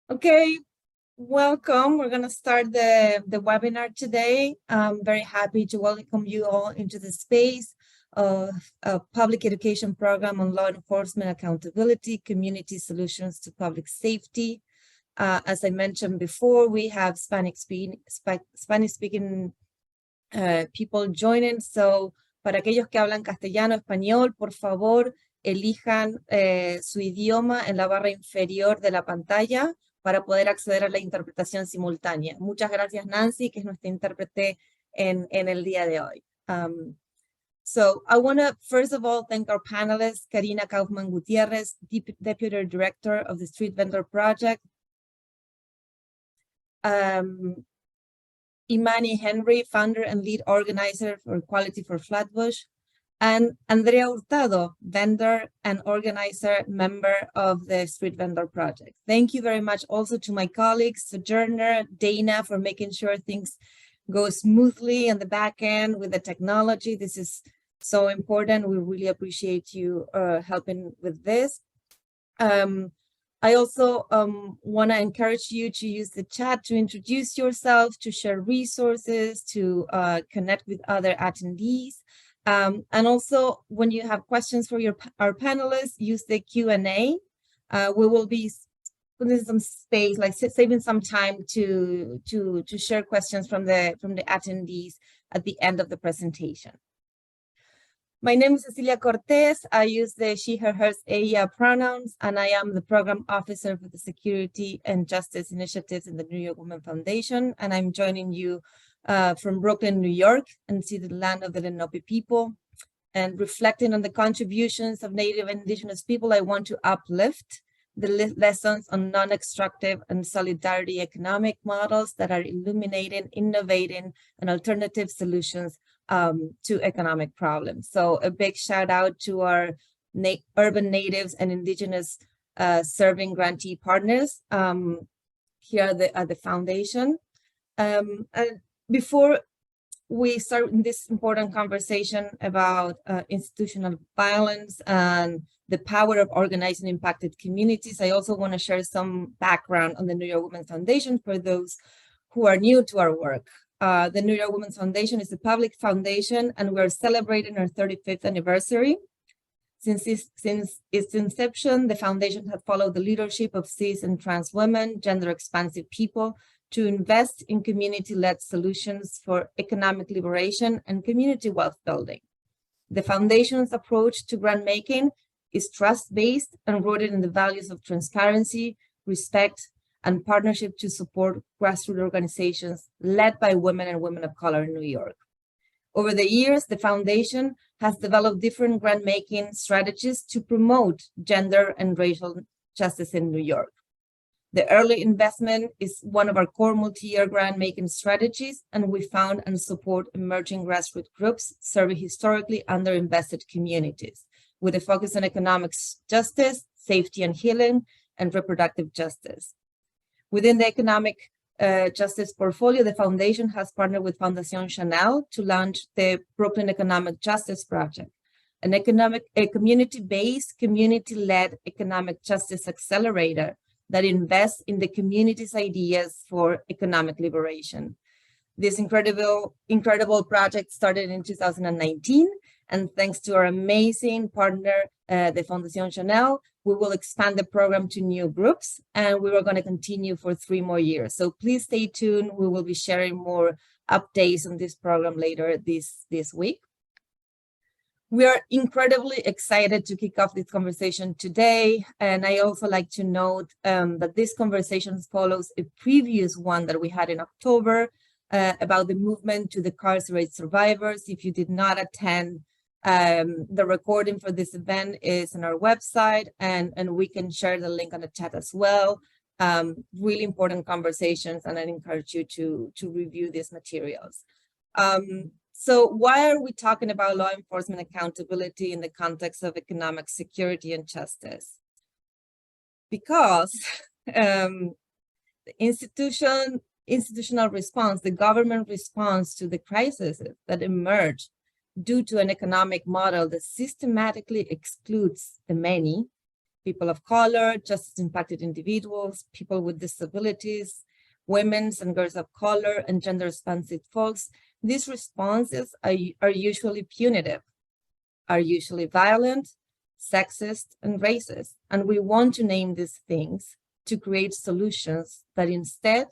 Okay, welcome. We're going to start the webinar today. I'm very happy to welcome you all into the space of a public education program on law enforcement accountability, community solutions to public safety. As I mentioned before, we have Spanish-speaking people joining. So, para aquellos que hablan castellano, español, por favor, elijan su idioma en la barra inferior de la pantalla para poder acceder a la interpretación simultánea. Muchas gracias, Nancy, que es nuestra intérprete en el día de hoy. So I want to, first of all, thank our panelists, Karina Kaufman Gutierrez, Deputy Director of the Street Vendor Project, Imani Henry, founder and lead organizer for Equality for Flatbush, and Andrea Hurtado, vendor and organizer, member of the Street Vendor Project. Thank you very much also to my colleagues, Sojourner, Dana, for making sure things go smoothly on the back end with the technology. This is so important. We really appreciate you helping with this. I also want to encourage you to use the chat to introduce yourself, to share resources, to connect with other attendees. And also, when you have questions for our panelists, use the Q&A. We will be putting some space, like saving some time to share questions from the attendees at the end of the presentation. My name is Cecilia Cortez. I use the she, her, hers, ella pronouns, and I am the program officer for the Security and Justice Initiatives in the New York Women Foundation. And I'm joining you from Brooklyn, New York, and see the land of the Lenape people. And reflecting on the contributions of Native and Indigenous people, I want to uplift the lessons on non-extractive and solidarity economic models that are illuminating, innovating, and alternative solutions to economic problems. So a big shout out to our urban natives and indigenous serving grantee partners here at the foundation. And before we start this important conversation about institutional violence and the power of organizing impacted communities, I also want to share some background on the New York Women Foundation for those who are new to our work. The New York Women's Foundation is a public foundation, and we're celebrating our 35th anniversary. Since its inception, the foundation has followed the leadership of cis and trans women, gender-expansive people, to invest in community-led solutions for economic liberation and community wealth building. The foundation's approach to grant-making is trust-based and rooted in the values of transparency, respect, and partnership to support grassroots organizations led by women and women of color in New York. Over the years, the foundation has developed different grant-making strategies to promote gender and racial justice in New York. The early investment is one of our core multi-year grant-making strategies, and we found and support emerging grassroots groups serving historically underinvested communities, with a focus on economic justice, safety and healing, and reproductive justice. Within the economic justice portfolio, the foundation has partnered with Fondation Chanel to launch the Brooklyn Economic Justice Project, a community-based, community-led economic justice accelerator that invests in the community's ideas for economic liberation. This incredible project started in 2019, and thanks to our amazing partner, the Fondation Chanel, we will expand the program to new groups, and we are going to continue for 3 more years. So please stay tuned. We will be sharing more updates on this program later this week. We are incredibly excited to kick off this conversation today. And I also like to note that this conversation follows a previous one that we had in October about the movement to incarcerate survivors. If you did not attend, the recording for this event is on our website, and we can share the link on the chat as well. Really important conversations, and I encourage you to review these materials. So why are we talking about law enforcement accountability in the context of economic security and justice? Because the institutional response, the government response to the crises that emerge due to an economic model that systematically excludes the many people of color, justice impacted individuals, people with disabilities, women's and girls of color, and gender expansive folks, these responses are usually punitive, are usually violent, sexist, and racist. And we want to name these things to create solutions that instead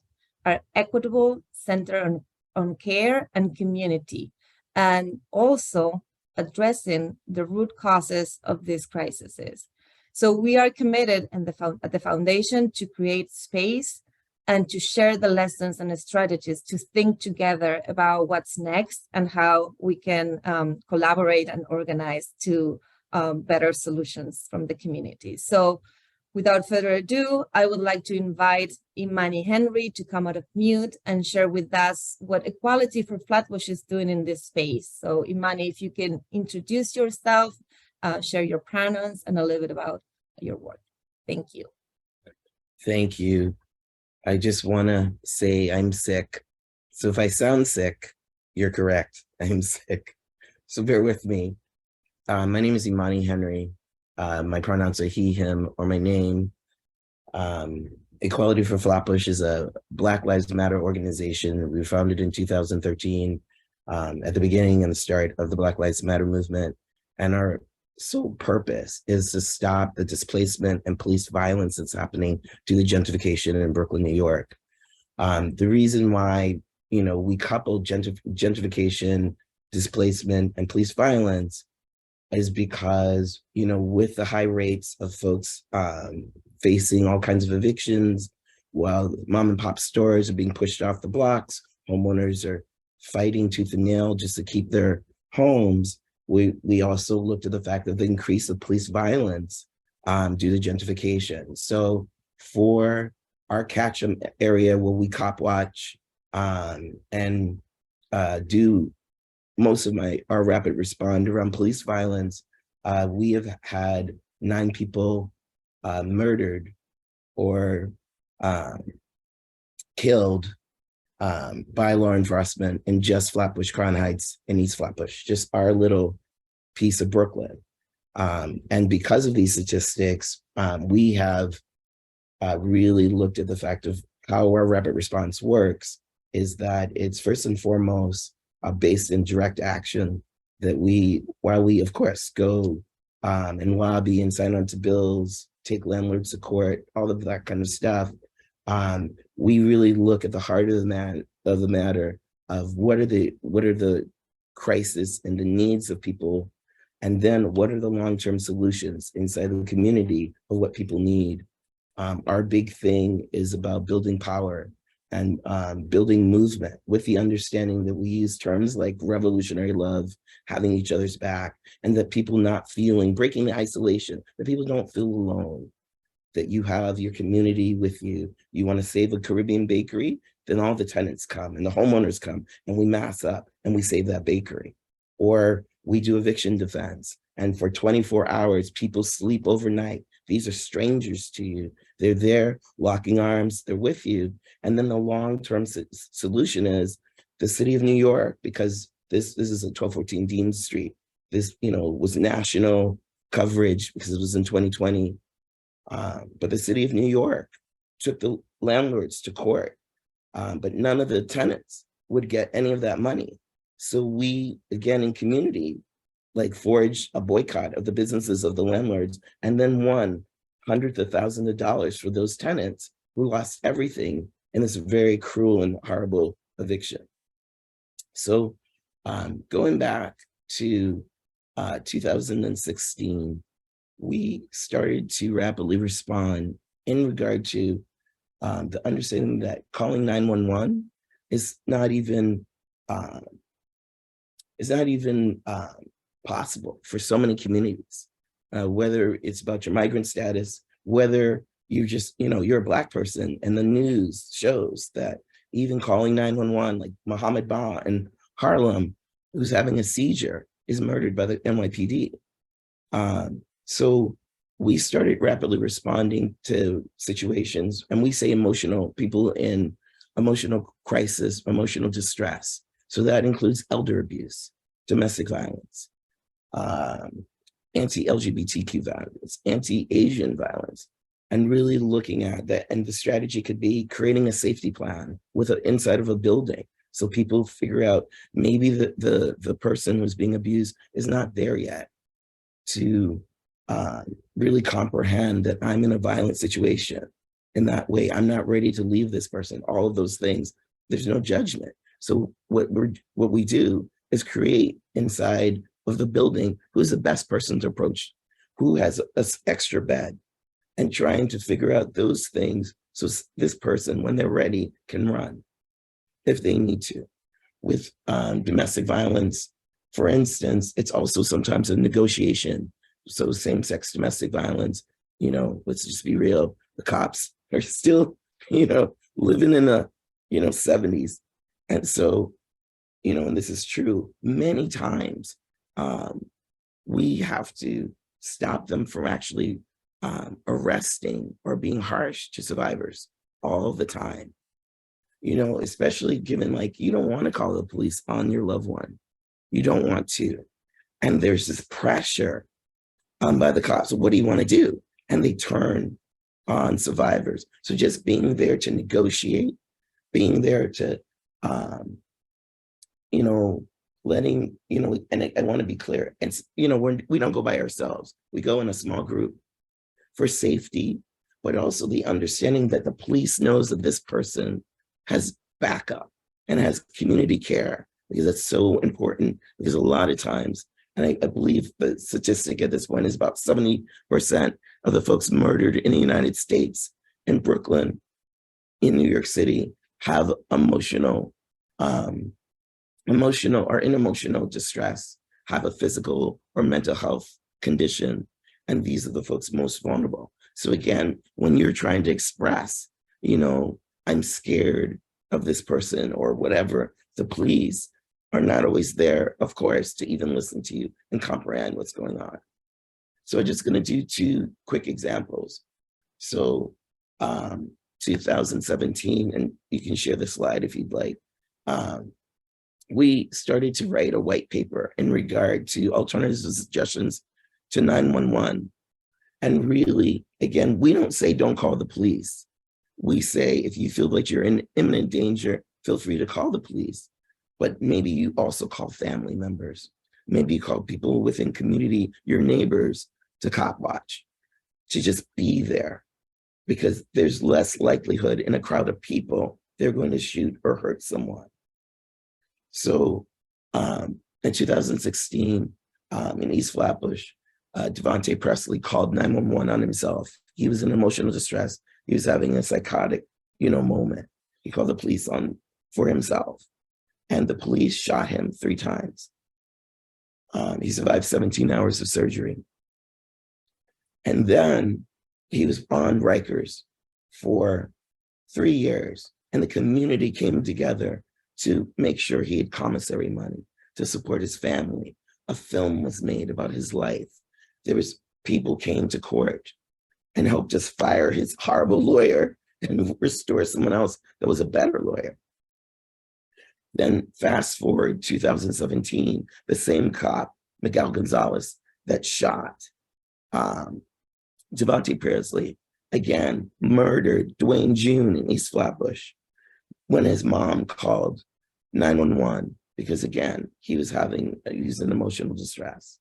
are equitable, centered on care and community, and also addressing the root causes of these crises. So we are committed at the foundation to create space and to share the lessons and the strategies to think together about what's next and how we can collaborate and organize to better solutions from the community. So without further ado, I would like to invite Imani Henry to come out of mute and share with us what Equality for Flatbush is doing in this space. So Imani, if you can introduce yourself, share your pronouns, and a little bit about your work. Thank you. Thank you. I just want to say I'm sick. So if I sound sick, you're correct. I'm sick. So bear with me. My name is Imani Henry. My pronouns are he, him, or my name. Equality for Flatbush is a Black Lives Matter organization. We were founded in 2013 at the beginning and the start of the Black Lives Matter movement. And our sole purpose is to stop the displacement and police violence that's happening due to gentrification in Brooklyn, New York. The reason why, we couple gentrification, displacement, and police violence is because, with the high rates of folks facing all kinds of evictions, while mom and pop stores are being pushed off the blocks, homeowners are fighting tooth and nail just to keep their homes. We also looked at the fact of the increase of police violence due to gentrification. So for our Catch'em area where we cop watch and do most of our rapid respond around police violence, we have had 9 people murdered or killed by law enforcement in just Flatbush, Crown Heights, and East Flatbush, just our little piece of Brooklyn. And because of these statistics, we have really looked at the fact of how our rapid response works is that it's first and foremost based in direct action that while we of course go and lobby and sign on to bills, take landlords to court, all of that kind of stuff, we really look at the heart of the matter of what are the crises and the needs of people, and then what are the long-term solutions inside of the community of what people need. Our big thing is about building power and building movement with the understanding that we use terms like revolutionary love, having each other's back, and that people breaking the isolation, that people don't feel alone, that you have your community with you. You want to save a Caribbean bakery, then all the tenants come and the homeowners come and we mass up and we save that bakery. Or we do eviction defense, and for 24 hours, people sleep overnight. These are strangers to you. They're there, locking arms, they're with you. And then the long-term solution is the city of New York, because this is a 1214 Dean Street. This, was national coverage because it was in 2020. But the city of New York took the landlords to court, but none of the tenants would get any of that money. So we, again, in community, forged a boycott of the businesses of the landlords, and then won hundreds of thousands of dollars for those tenants who lost everything in this very cruel and horrible eviction. So going back to 2016, we started to rapidly respond in regard to the understanding that calling 911 is not even possible for so many communities, whether it's about your migrant status, whether you're just, you're a Black person, and the news shows that even calling 911, like Muhammad Ba in Harlem, who's having a seizure, is murdered by the NYPD. So we started rapidly responding to situations, and we say people in emotional crisis, emotional distress. So that includes elder abuse, domestic violence, anti-LGBTQ violence, anti-Asian violence, and really looking at that. And the strategy could be creating a safety plan with an inside of a building. So people figure out maybe the person who's being abused is not there yet to really comprehend that I'm in a violent situation. In that way, I'm not ready to leave this person, all of those things. There's no judgment. So what we do is create inside of the building who's the best person to approach, who has an extra bed, and trying to figure out those things so this person, when they're ready, can run if they need to. With domestic violence, for instance, it's also sometimes a negotiation. So same-sex domestic violence, let's just be real, the cops are still, living in the, 70s. And so, and this is true many times, we have to stop them from actually arresting or being harsh to survivors all the time. Especially given you don't want to call the police on your loved one. You don't want to. And there's this pressure by the cops. What do you want to do? And they turn on survivors. So just being there to negotiate, being there to, letting, and I want to be clear, and we don't go by ourselves. We go in a small group for safety, but also the understanding that the police knows that this person has backup and has community care, because that's so important. Because a lot of times, and I believe the statistic at this point is about 70% of the folks murdered in the United States, in Brooklyn, in New York City, have emotional distress, have a physical or mental health condition, and these are the folks most vulnerable. So again, when you're trying to express, I'm scared of this person or whatever, the police are not always there, of course, to even listen to you and comprehend what's going on. So I'm just going to do two quick examples. So 2017, and you can share the slide if you'd like, we started to write a white paper in regard to alternative suggestions to 911. And really, again, we don't say don't call the police. We say, if you feel like you're in imminent danger, feel free to call the police. But maybe you also call family members. Maybe you call people within community, your neighbors, to cop watch, to just be there. Because there's less likelihood in a crowd of people they're going to shoot or hurt someone. So in 2016, in East Flatbush, Devontae Presley called 911 on himself. He was in emotional distress. He was having a psychotic, moment. He called the police for himself, and the police shot him 3 times. He survived 17 hours of surgery. And then he was on Rikers for 3 years, and the community came together to make sure he had commissary money to support his family. A film was made about his life. People came to court and helped us fire his horrible lawyer and restore someone else that was a better lawyer. Then fast forward 2017, the same cop, Miguel Gonzalez, that shot Devontae Presley, again, murdered Dwayne June in East Flatbush when his mom called 911 because, again, he was in emotional distress.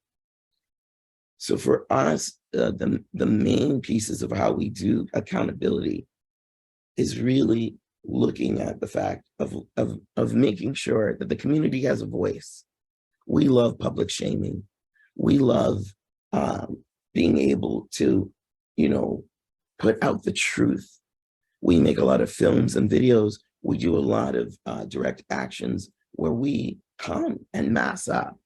So for us, the main pieces of how we do accountability is really looking at the fact of making sure that the community has a voice. We love public shaming. We love being able to, put out the truth. We make a lot of films and videos. We do a lot of direct actions where we come and mass up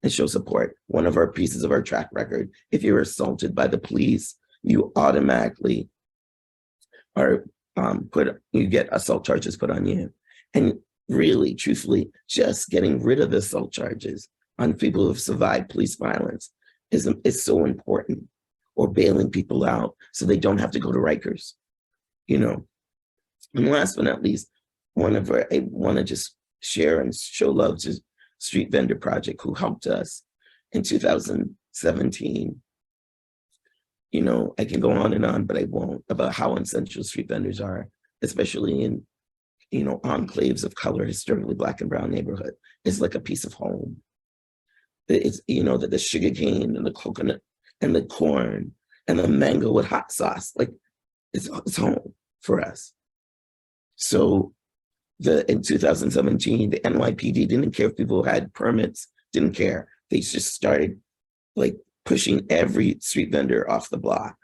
and show support. One of our pieces of our track record, if you're assaulted by the police, you automatically are you get assault charges put on you. And really, truthfully, just getting rid of the assault charges on people who have survived police violence is so important, or bailing people out so they don't have to go to Rikers, And last but not least, I want to just share and show love to Street Vendor Project, who helped us in 2016 17. You know, I can go on, but I won't, about how essential street vendors are, especially in, you know, enclaves of color, historically Black and brown neighborhood. It's like a piece of home. It's, you know, the sugar cane and the coconut and the corn and the mango with hot sauce, like it's home for us. So in 2017, the NYPD didn't care if people had permits, didn't care. They just started like pushing every street vendor off the block.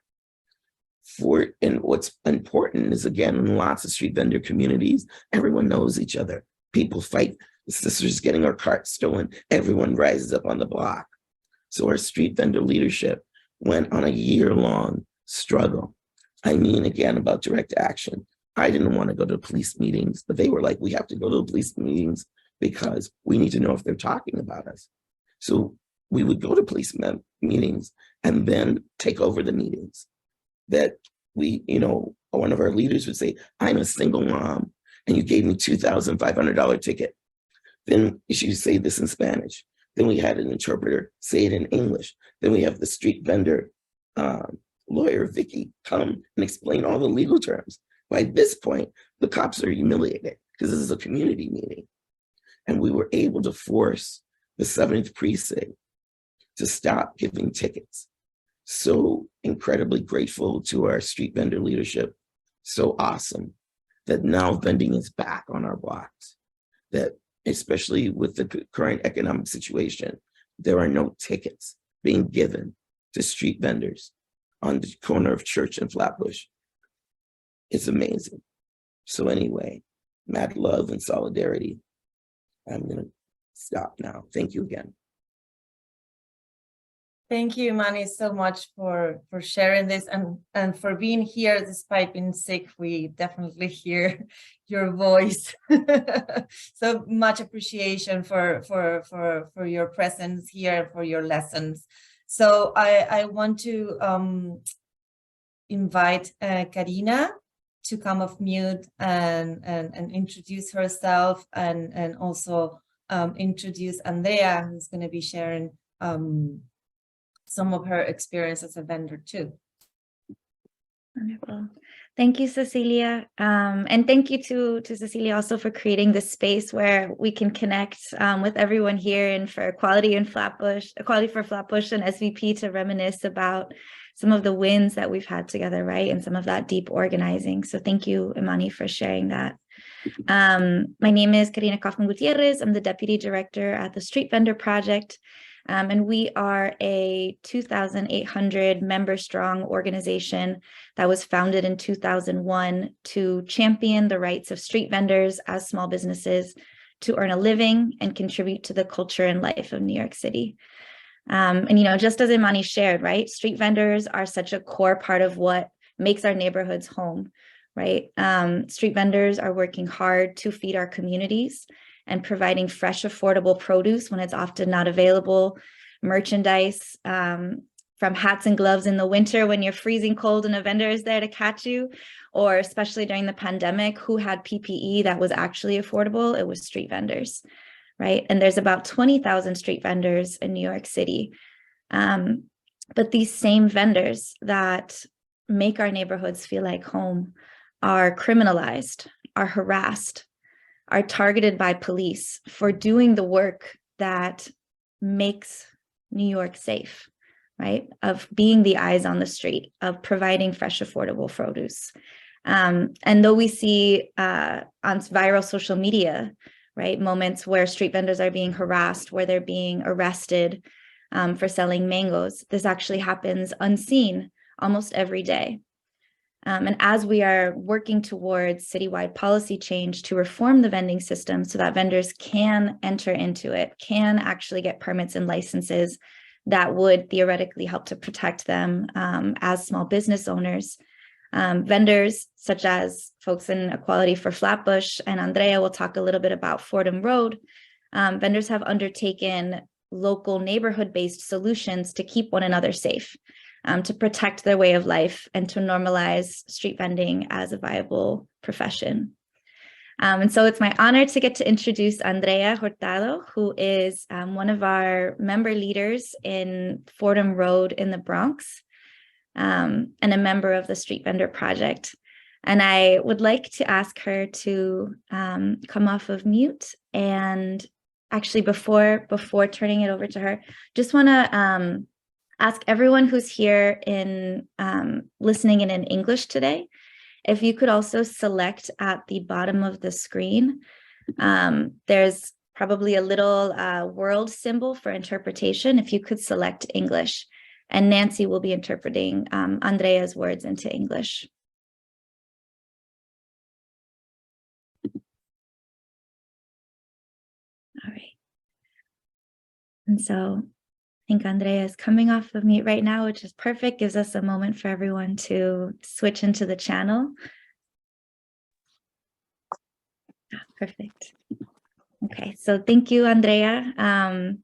And what's important is, again, in lots of street vendor communities, everyone knows each other. People fight. The sisters getting our carts stolen. Everyone rises up on the block. So our street vendor leadership went on a year-long struggle. I mean, again, about direct action. I didn't want to go to police meetings, but they were like, we have to go to the police meetings because we need to know if they're talking about us. So we would go to police meetings and then take over the meetings. That we, you know, one of our leaders would say, I'm a single mom and you gave me $2,500 ticket. Then she would say this in Spanish. Then we had an interpreter say it in English. Then we have the street vendor lawyer, Vicky, come and explain all the legal terms. By this point, the cops are humiliated because this is a community meeting. And we were able to force the 7th precinct to stop giving tickets. So incredibly grateful to our street vendor leadership. So awesome that now vending is back on our blocks. That especially with the current economic situation, there are no tickets being given to street vendors on the corner of Church and Flatbush. It's amazing. So anyway, mad love and solidarity. I'm gonna stop now. Thank you again. Thank you, Manny, so much for sharing this and for being here despite being sick. We definitely hear your voice. So much appreciation for your presence here, for your lessons. So I want to invite Karina to come off mute and introduce herself and also introduce Andrea, who's going to be sharing some of her experience as a vendor too. Wonderful. Thank you, Cecilia. And thank you to Cecilia also for creating this space where we can connect with everyone here and for Equality for Flatbush and SVP to reminisce about some of the wins that we've had together, right? And some of that deep organizing. So thank you, Imani, for sharing that. My name is Karina Kaufman Gutierrez. I'm the Deputy Director at the Street Vendor Project. And we are a 2,800 member strong organization that was founded in 2001 to champion the rights of street vendors as small businesses to earn a living and contribute to the culture and life of New York City. And, you know, just as Imani shared, right, street vendors are such a core part of what makes our neighborhoods home, right? Street vendors are working hard to feed our communities and providing fresh, affordable produce when it's often not available, merchandise, from hats and gloves in the winter when you're freezing cold and a vendor is there to catch you, or especially during the pandemic, who had PPE that was actually affordable? It was street vendors, right? And there's about 20,000 street vendors in New York City. But these same vendors that make our neighborhoods feel like home are criminalized, are harassed, are targeted by police for doing the work that makes New York safe, right? Of being the eyes on the street, of providing fresh, affordable produce. And though we see on viral social media, right, moments where street vendors are being harassed, where they're being arrested for selling mangoes, this actually happens unseen almost every day. And as we are working towards citywide policy change to reform the vending system so that vendors can enter into it, can actually get permits and licenses that would theoretically help to protect them as small business owners, vendors such as folks in Equality for Flatbush, and Andrea will talk a little bit about Fordham Road, vendors have undertaken local neighborhood-based solutions to keep one another safe. To protect their way of life and to normalize street vending as a viable profession. And so it's my honor to get to introduce Andrea Hurtado, who is one of our member leaders in Fordham Road in the Bronx, and a member of the Street Vendor Project. And I would like to ask her to come off of mute. And actually, before turning it over to her, just want to ask everyone who's here in listening in English today, if you could also select at the bottom of the screen, there's probably a little world symbol for interpretation. If you could select English, and Nancy will be interpreting Andrea's words into English. All right. And so I think Andrea is coming off of mute right now, which is perfect. Gives us a moment for everyone to switch into the channel. Perfect. Okay, so thank you, Andrea. I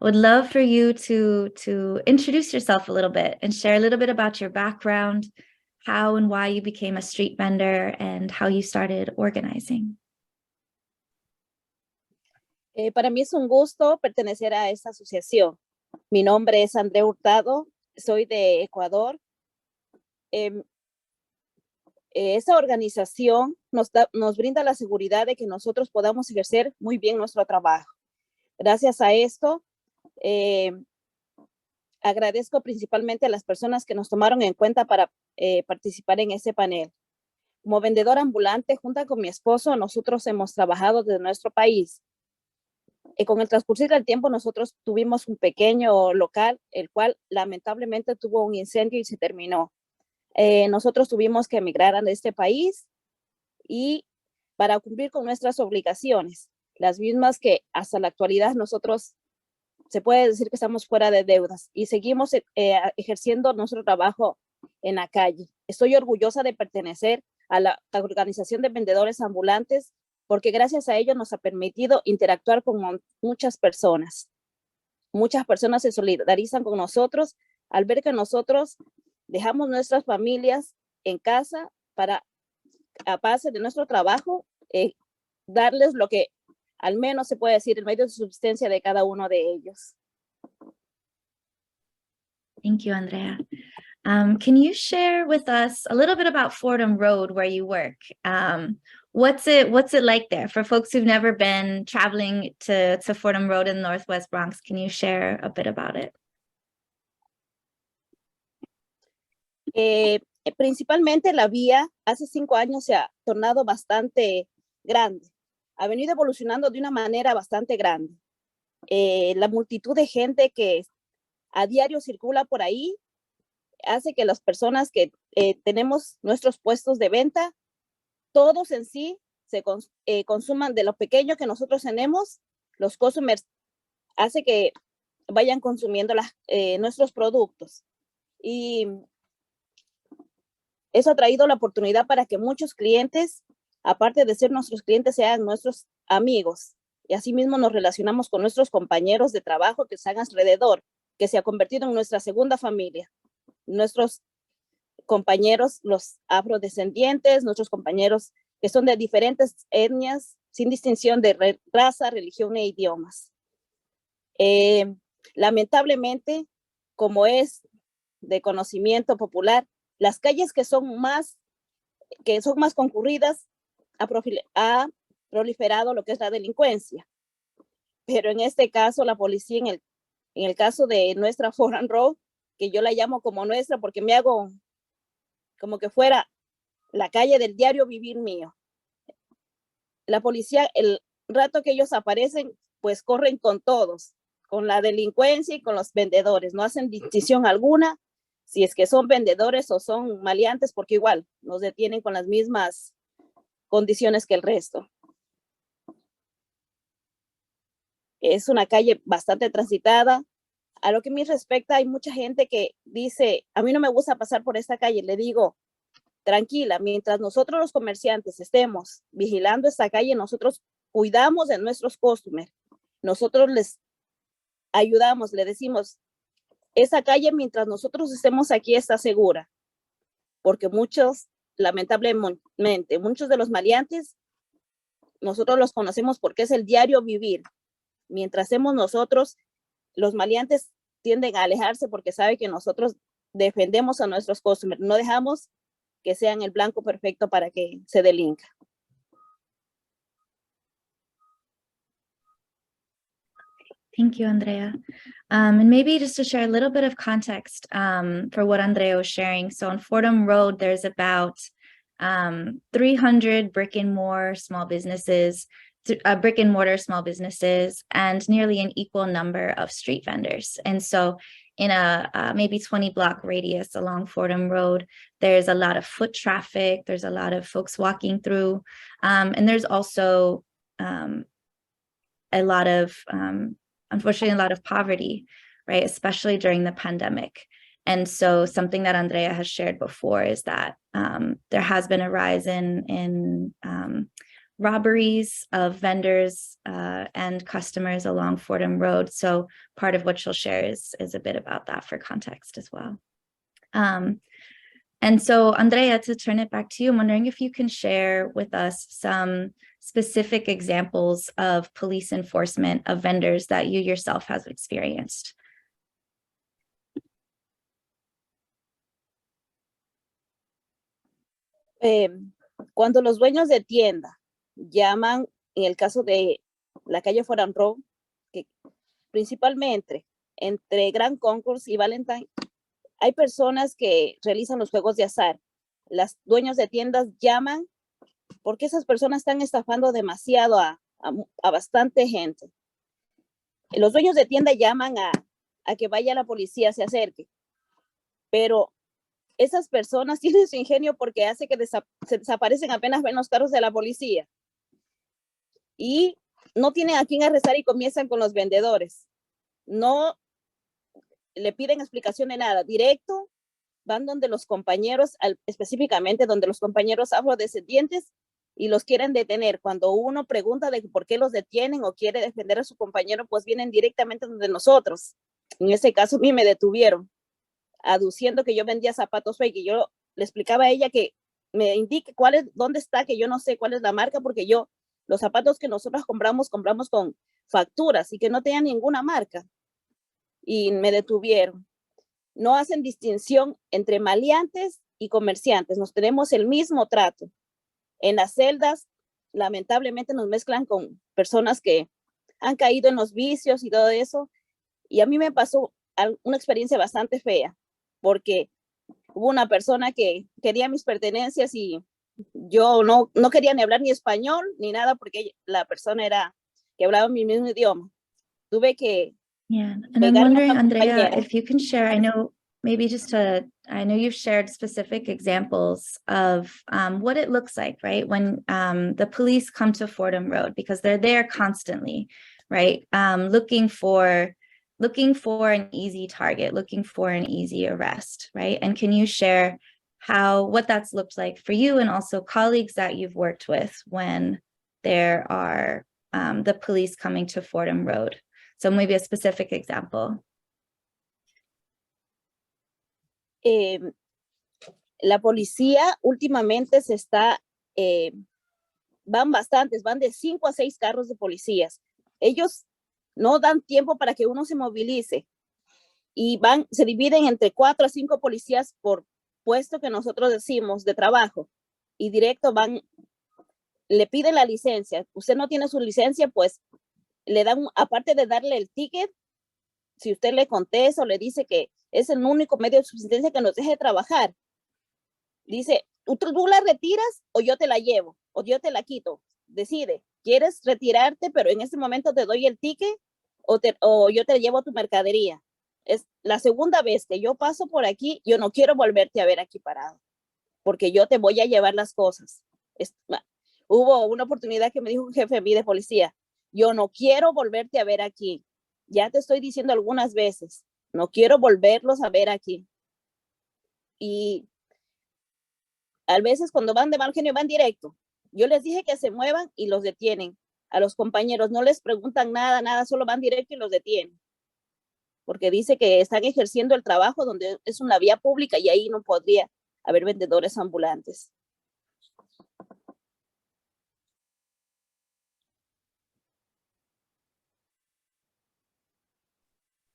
would love for you to introduce yourself a little bit and share a little bit about your background, how and why you became a street vendor, and how you started organizing. Para mí es un gusto pertenecer a esta asociación. Mi nombre es Andrea Hurtado, soy de Ecuador. Esta organización nos brinda la seguridad de que nosotros podamos ejercer muy bien nuestro trabajo. Gracias a esto, agradezco principalmente a las personas que nos tomaron en cuenta para participar en este panel. Como vendedor ambulante, junto con mi esposo, nosotros hemos trabajado desde nuestro país. Con el transcurrir del tiempo, nosotros tuvimos un pequeño local, el cual lamentablemente tuvo un incendio y se terminó. Nosotros tuvimos que emigrar a este país y para cumplir con nuestras obligaciones, las mismas que hasta la actualidad nosotros se puede decir que estamos fuera de deudas y seguimos ejerciendo nuestro trabajo en la calle. Estoy orgullosa de pertenecer a la organización de vendedores ambulantes porque gracias a ello nos ha permitido interactuar con muchas personas. Muchas personas se solidarizan con nosotros al ver que nosotros dejamos nuestras familias en casa para, a base de nuestro trabajo, darles lo que al menos se puede decir el medio de subsistencia de cada uno de ellos. Thank you, Andrea. Can you share with us a little bit about Fordham Road where you work? What's it like there for folks who've never been traveling to Fordham Road in the Northwest Bronx? Can you share a bit about it? Principalmente la vía hace 5 años se ha tornado bastante grande. Ha venido evolucionando de una manera bastante grande. La multitud de gente que a diario circula por ahí hace que las personas que tenemos nuestros puestos de venta, todos en sí se consuman de lo pequeño que nosotros tenemos. Los customers hace que vayan consumiendo nuestros productos. Y eso ha traído la oportunidad para que muchos clientes, aparte de ser nuestros clientes, sean nuestros amigos. Y asimismo nos relacionamos con nuestros compañeros de trabajo que están alrededor, que se ha convertido en nuestra segunda familia. Nuestros compañeros, los afrodescendientes, nuestros compañeros que son de diferentes etnias, sin distinción de raza, religión e idiomas. Lamentablemente, como es de conocimiento popular, las calles que son más concurridas ha proliferado lo que es la delincuencia. Pero en este caso, la policía, en el caso de nuestra Fordham Road, que yo la llamo como nuestra porque me hago como que fuera la calle del diario vivir mío. La policía, el rato que ellos aparecen, pues corren con todos, con la delincuencia y con los vendedores. No hacen distinción alguna si es que son vendedores o son maleantes, porque igual nos detienen con las mismas condiciones que el resto. Es una calle bastante transitada. A lo que me respecta, hay mucha gente que dice, a mí no me gusta pasar por esta calle. Le digo, tranquila, mientras nosotros los comerciantes estemos vigilando esta calle, nosotros cuidamos de nuestros customers. Nosotros les ayudamos, le decimos, esa calle mientras nosotros estemos aquí está segura. Porque muchos, lamentablemente, muchos de los maleantes nosotros los conocemos porque es el diario vivir. Mientras hacemos nosotros, los maleantes tienden a alejarse porque saben que nosotros defendemos a nuestros customers. No dejamos que sean el blanco perfecto para que se delinca. Thank you, Andrea. And maybe just to share a little bit of context for what Andrea was sharing. So on Fordham Road, there's about 300 brick and mortar small businesses, and nearly an equal number of street vendors. And so in a maybe 20 block radius along Fordham Road, there's a lot of foot traffic. There's a lot of folks walking through. And there's also a lot of, unfortunately, a lot of poverty, right? Especially during the pandemic. And so something that Andrea has shared before is that there has been a rise in robberies of vendors and customers along Fordham Road. So part of what she'll share is a bit about that for context as well. And so Andrea, to turn it back to you, I'm wondering if you can share with us some specific examples of police enforcement of vendors that you yourself have experienced. Cuando los dueños de tienda llaman, en el caso de la calle Fordham Road, que principalmente entre Grand Concourse y Valentine, hay personas que realizan los juegos de azar. Los dueños de tiendas llaman porque esas personas están estafando demasiado a bastante gente. Los dueños de tienda llaman a que vaya la policía, se acerque, pero esas personas tienen su ingenio porque hace que se desaparecen apenas ven los carros de la policía y no tienen a quién arrestar y comienzan con los vendedores. No le piden explicación de nada, directo van donde los compañeros, específicamente donde los compañeros afrodescendientes, y los quieren detener. Cuando uno pregunta de por qué los detienen o quiere defender a su compañero, pues vienen directamente donde nosotros. En ese caso, a mí me detuvieron, aduciendo que yo vendía zapatos fake, y yo le explicaba a ella que me indique dónde está, que yo no sé cuál es la marca, porque los zapatos que nosotros compramos con facturas y que no tenían ninguna marca. Y me detuvieron. No hacen distinción entre maleantes y comerciantes, nos tenemos el mismo trato. En las celdas, lamentablemente nos mezclan con personas que han caído en los vicios y todo eso. Y a mí me pasó una experiencia bastante fea, porque hubo una persona que quería mis pertenencias y yo no quería ni hablar ni español ni nada, porque la persona que hablaba mi mismo idioma. Tuve que... Yeah, and I'm wondering, Andrea, if you can share, I know you've shared specific examples of what it looks like, right? When the police come to Fordham Road, because they're there constantly, right? Looking for an easy target, looking for an easy arrest, right? And can you share what that's looked like for you and also colleagues that you've worked with when there are the police coming to Fordham Road? So maybe a specific example. La policía últimamente van de 5 a 6 carros de policías. Ellos no dan tiempo para que uno se movilice y se dividen entre 4 a 5 policías por puesto que nosotros decimos de trabajo, y directo le piden la licencia. Usted no tiene su licencia, pues le dan, aparte de darle el ticket, si usted le contesta o le dice que es el único medio de subsistencia que nos deje trabajar, dice, tú la retiras o yo te la llevo, o yo te la quito. Decide, ¿quieres retirarte, pero en este momento te doy el ticket o yo te llevo tu mercadería? Es la segunda vez que yo paso por aquí, yo no quiero volverte a ver aquí parado, porque yo te voy a llevar las cosas. Hubo una oportunidad que me dijo un jefe de policía, yo no quiero volverte a ver aquí. Ya te estoy diciendo algunas veces, no quiero volverlos a ver aquí. Y a veces cuando van de mal genio van directo. Yo les dije que se muevan y los detienen. A los compañeros no les preguntan nada, solo van directo y los detienen. Porque dice que están ejerciendo el trabajo donde es una vía pública y ahí no podría haber vendedores ambulantes.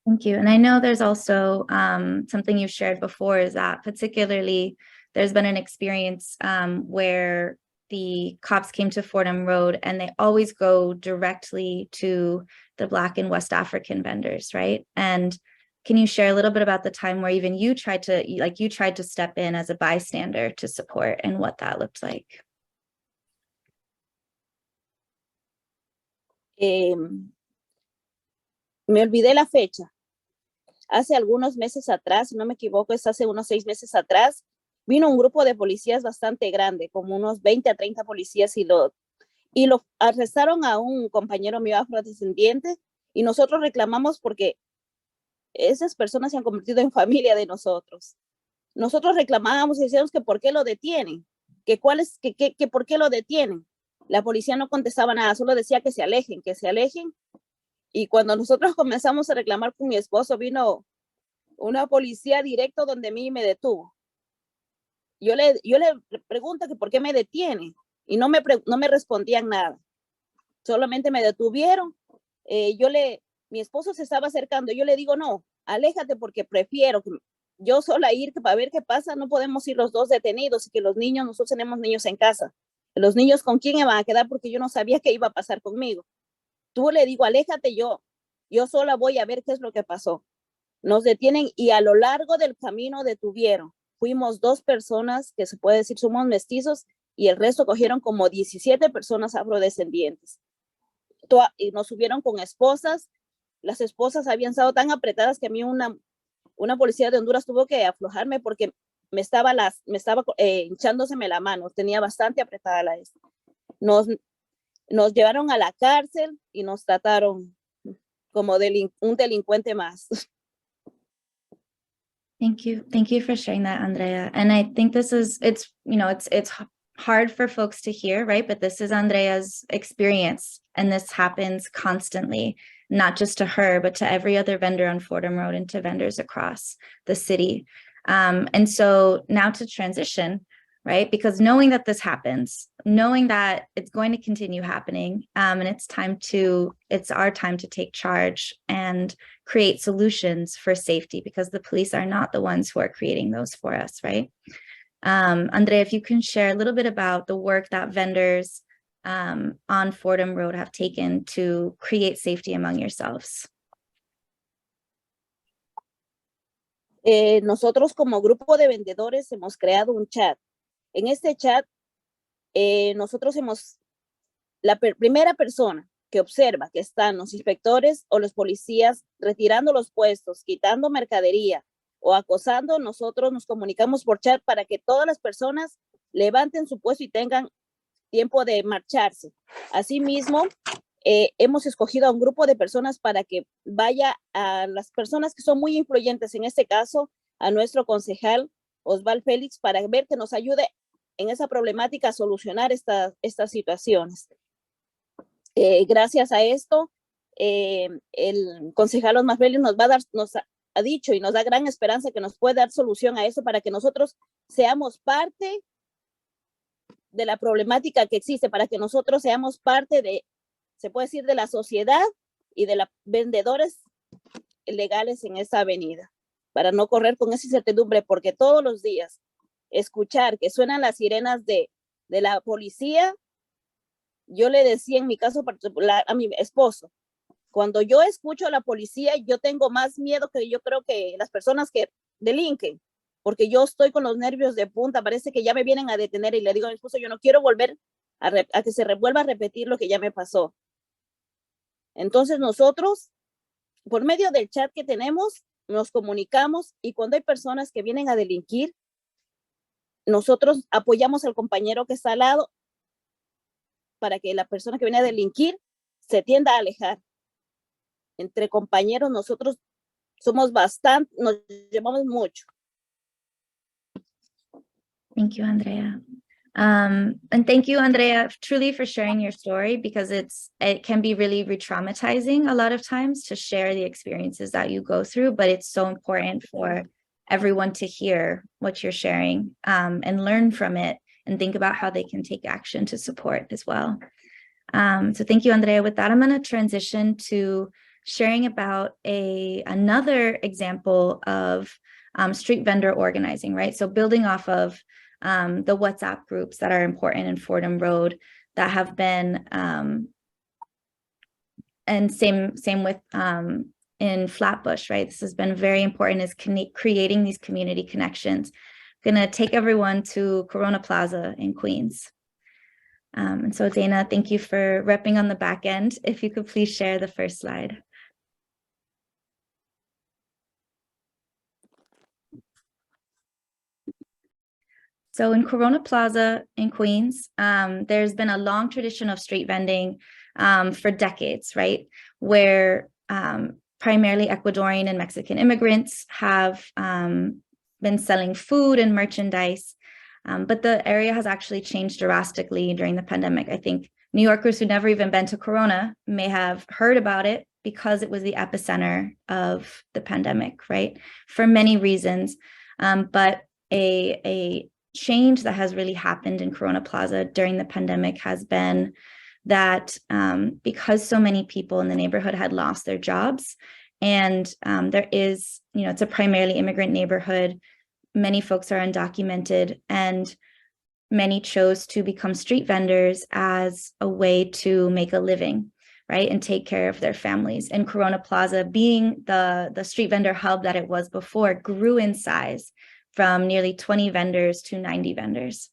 Thank you. And I know there's also something you've shared before is that particularly there's been an experience where the cops came to Fordham Road and they always go directly to the Black and West African vendors, right? And can you share a little bit about the time where even you tried to step in as a bystander to support and what that looked like? Me olvidé la fecha. Hace algunos meses atrás, si no me equivoco, es hace unos 6 meses atrás, vino un grupo de policías bastante grande, como unos 20 a 30 policías, y lo arrestaron a un compañero mío afrodescendiente, y nosotros reclamamos porque esas personas se han convertido en familia de nosotros. Nosotros reclamábamos y decíamos que por qué lo detienen, que por qué lo detienen. La policía no contestaba nada, solo decía que se alejen, que se alejen. Y cuando nosotros comenzamos a reclamar con mi esposo, vino una policía directo donde a mí me detuvo. Yo le pregunto que por qué me detiene y no me respondían nada. Solamente me detuvieron. Mi esposo se estaba acercando. Yo le digo, no, aléjate porque prefiero que yo sola ir para ver qué pasa. No podemos ir los dos detenidos y que los niños, nosotros tenemos niños en casa. Los niños con quién iban a quedar porque yo no sabía qué iba a pasar conmigo. Tú le digo, aléjate, yo sola voy a ver qué es lo que pasó. Nos detienen y a lo largo del camino detuvieron. Fuimos 2 personas que se puede decir somos mestizos y el resto cogieron como 17 personas afrodescendientes. Y nos subieron con esposas. Las esposas habían estado tan apretadas que a mí una policía de Honduras tuvo que aflojarme porque me estaba hinchándoseme la mano. Tenía bastante apretada la esta. Nos llevaron a la cárcel y nos trataron como un delincuente más. Thank you for sharing that, Andrea. And I think it's hard for folks to hear, right? But this is Andrea's experience, and this happens constantly, not just to her, but to every other vendor on Fordham Road and to vendors across the city. And so now to transition, right? Because knowing that this happens, knowing that it's going to continue happening, and it's our time to take charge and create solutions for safety, because the police are not the ones who are creating those for us, right? Andrea, if you can share a little bit about the work that vendors on Fordham Road have taken to create safety among yourselves. Nosotros como grupo de vendedores hemos creado un chat. En este chat, nosotros la primera persona que observa que están los inspectores o los policías retirando los puestos, quitando mercadería o acosando, nosotros nos comunicamos por chat para que todas las personas levanten su puesto y tengan tiempo de marcharse. Asimismo, hemos escogido a un grupo de personas para que vaya a las personas que son muy influyentes, en este caso a nuestro concejal Osvaldo Félix, para ver que nos ayude en esa problemática a solucionar estas situaciones. Gracias a esto, el concejal Osvaldo Félix nos ha dicho y nos da gran esperanza que nos puede dar solución a eso para que nosotros seamos parte de la problemática que existe, para que nosotros seamos parte se puede decir, de la sociedad y de los vendedores legales en esta avenida, para no correr con esa incertidumbre, porque todos los días escuchar que suenan las sirenas de la policía, yo le decía en mi caso particular a mi esposo, cuando yo escucho a la policía, yo tengo más miedo que yo creo que las personas que delinquen, porque yo estoy con los nervios de punta, parece que ya me vienen a detener y le digo a mi esposo, yo no quiero volver a que se vuelva a repetir lo que ya me pasó. Entonces nosotros, por medio del chat que tenemos, nos comunicamos y cuando hay personas que vienen a delinquir, nosotros apoyamos al compañero que está al lado para que la persona que viene a delinquir se tienda a alejar. Entre compañeros nosotros somos bastante, nos llevamos mucho. Thank you, Andrea. And thank you, Andrea, truly for sharing your story, because it can be really re-traumatizing a lot of times to share the experiences that you go through, but it's so important for everyone to hear what you're sharing and learn from it and think about how they can take action to support as well. So thank you, Andrea. With that, I'm going to transition to sharing about another example of street vendor organizing, right? So building off of the WhatsApp groups that are important in Fordham Road that have been, and same with in Flatbush, right? This has been very important, is creating these community connections. I'm gonna take everyone to Corona Plaza in Queens. And so Dana, thank you for repping on the back end. If you could please share the first slide. So in Corona Plaza in Queens, there's been a long tradition of street vending for decades, right? Where primarily Ecuadorian and Mexican immigrants have been selling food and merchandise. But the area has actually changed drastically during the pandemic. I think New Yorkers who never even been to Corona may have heard about it because it was the epicenter of the pandemic, right? For many reasons. But a change that has really happened in Corona Plaza during the pandemic has been that because so many people in the neighborhood had lost their jobs, and there is, it's a primarily immigrant neighborhood, many folks are undocumented, and many chose to become street vendors as a way to make a living, right, and take care of their families. And Corona Plaza, being the street vendor hub that it was before, grew in size from nearly 20 vendors to 90 vendors.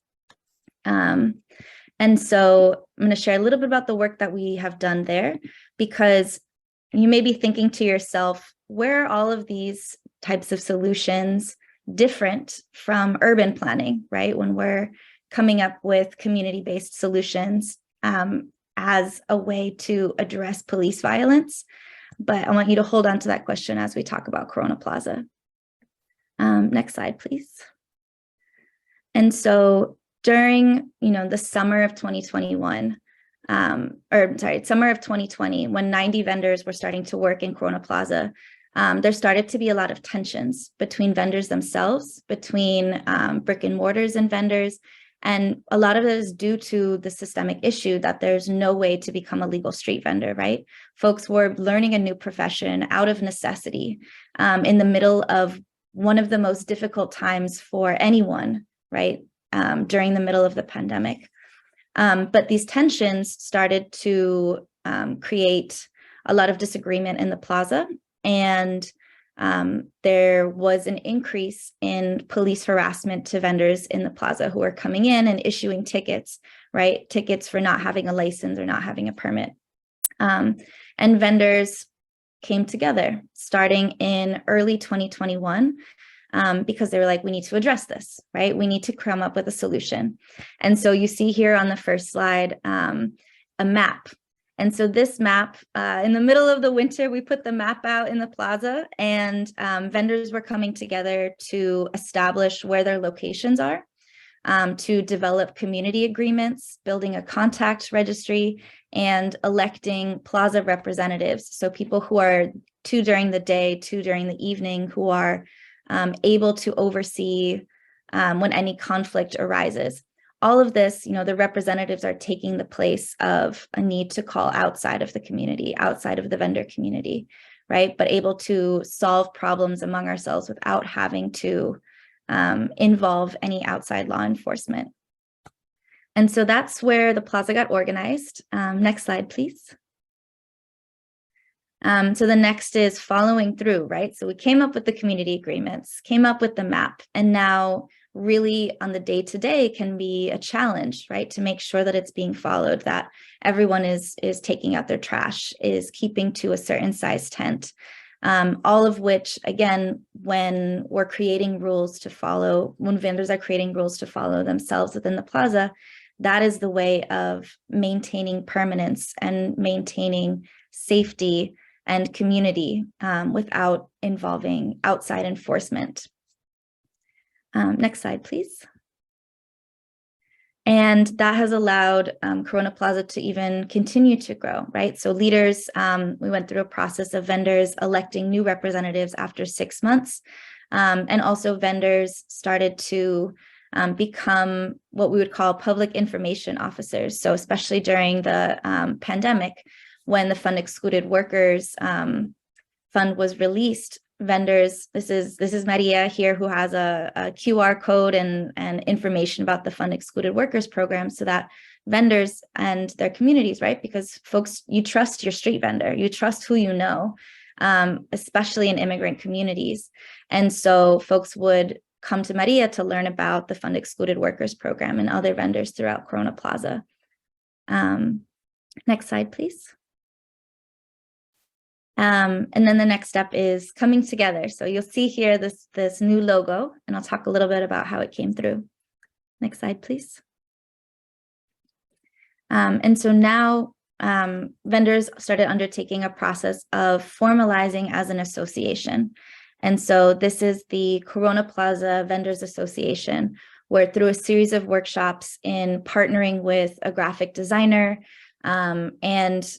And so I'm going to share a little bit about the work that we have done there, because you may be thinking to yourself, where are all of these types of solutions different from urban planning, right? When we're coming up with community-based solutions as a way to address police violence. But I want you to hold on to that question as we talk about Corona Plaza. Next slide, please. And so during, the summer of 2021, summer of 2020, when 90 vendors were starting to work in Corona Plaza, there started to be a lot of tensions between vendors themselves, between brick and mortars and vendors. And a lot of it is due to the systemic issue that there's no way to become a legal street vendor, right? Folks were learning a new profession out of necessity in the middle of one of the most difficult times for anyone, right? During the middle of the pandemic. But these tensions started to create a lot of disagreement in the plaza. And there was an increase in police harassment to vendors in the plaza who were coming in and issuing tickets, right? Tickets for not having a license or not having a permit. And vendors came together starting in early 2021 because they were like, we need to address this, right? We need to come up with a solution. And so you see here on the first slide, a map. And so this map, in the middle of the winter, we put the map out in the plaza, and vendors were coming together to establish where their locations are, to develop community agreements, building a contact registry, and electing plaza representatives. So people who are 2 during the day, 2 during the evening, who are able to oversee when any conflict arises. All of this, the representatives are taking the place of a need to call outside of the community, outside of the vendor community, right? But able to solve problems among ourselves without having to involve any outside law enforcement. And so that's where the plaza got organized. Next slide, please. So the next is following through, right? So we came up with the community agreements, came up with the map, and now really on the day-to-day can be a challenge, right? To make sure that it's being followed, that everyone is taking out their trash, is keeping to a certain size tent. All of which, again, when we're creating rules to follow, when vendors are creating rules to follow themselves within the plaza, that is the way of maintaining permanence and maintaining safety and community without involving outside enforcement. Next slide, please. And that has allowed Corona Plaza to even continue to grow, right? So leaders, we went through a process of vendors electing new representatives after 6 months. And also vendors started to become what we would call public information officers. So especially during the pandemic, when the fund excluded workers fund was released, vendors, this is Maria here, who has a QR code and information about the fund excluded workers program, so that vendors and their communities, right? Because folks, you trust your street vendor, you trust who you know, especially in immigrant communities. And so folks would come to Maria to learn about the fund excluded workers program and other vendors throughout Corona Plaza. Next slide, please. And then the next step is coming together. So you'll see here this new logo, and I'll talk a little bit about how it came through. Next slide, please. And so now vendors started undertaking a process of formalizing as an association. And so this is the Corona Plaza Vendors Association, where through a series of workshops in partnering with a graphic designer, and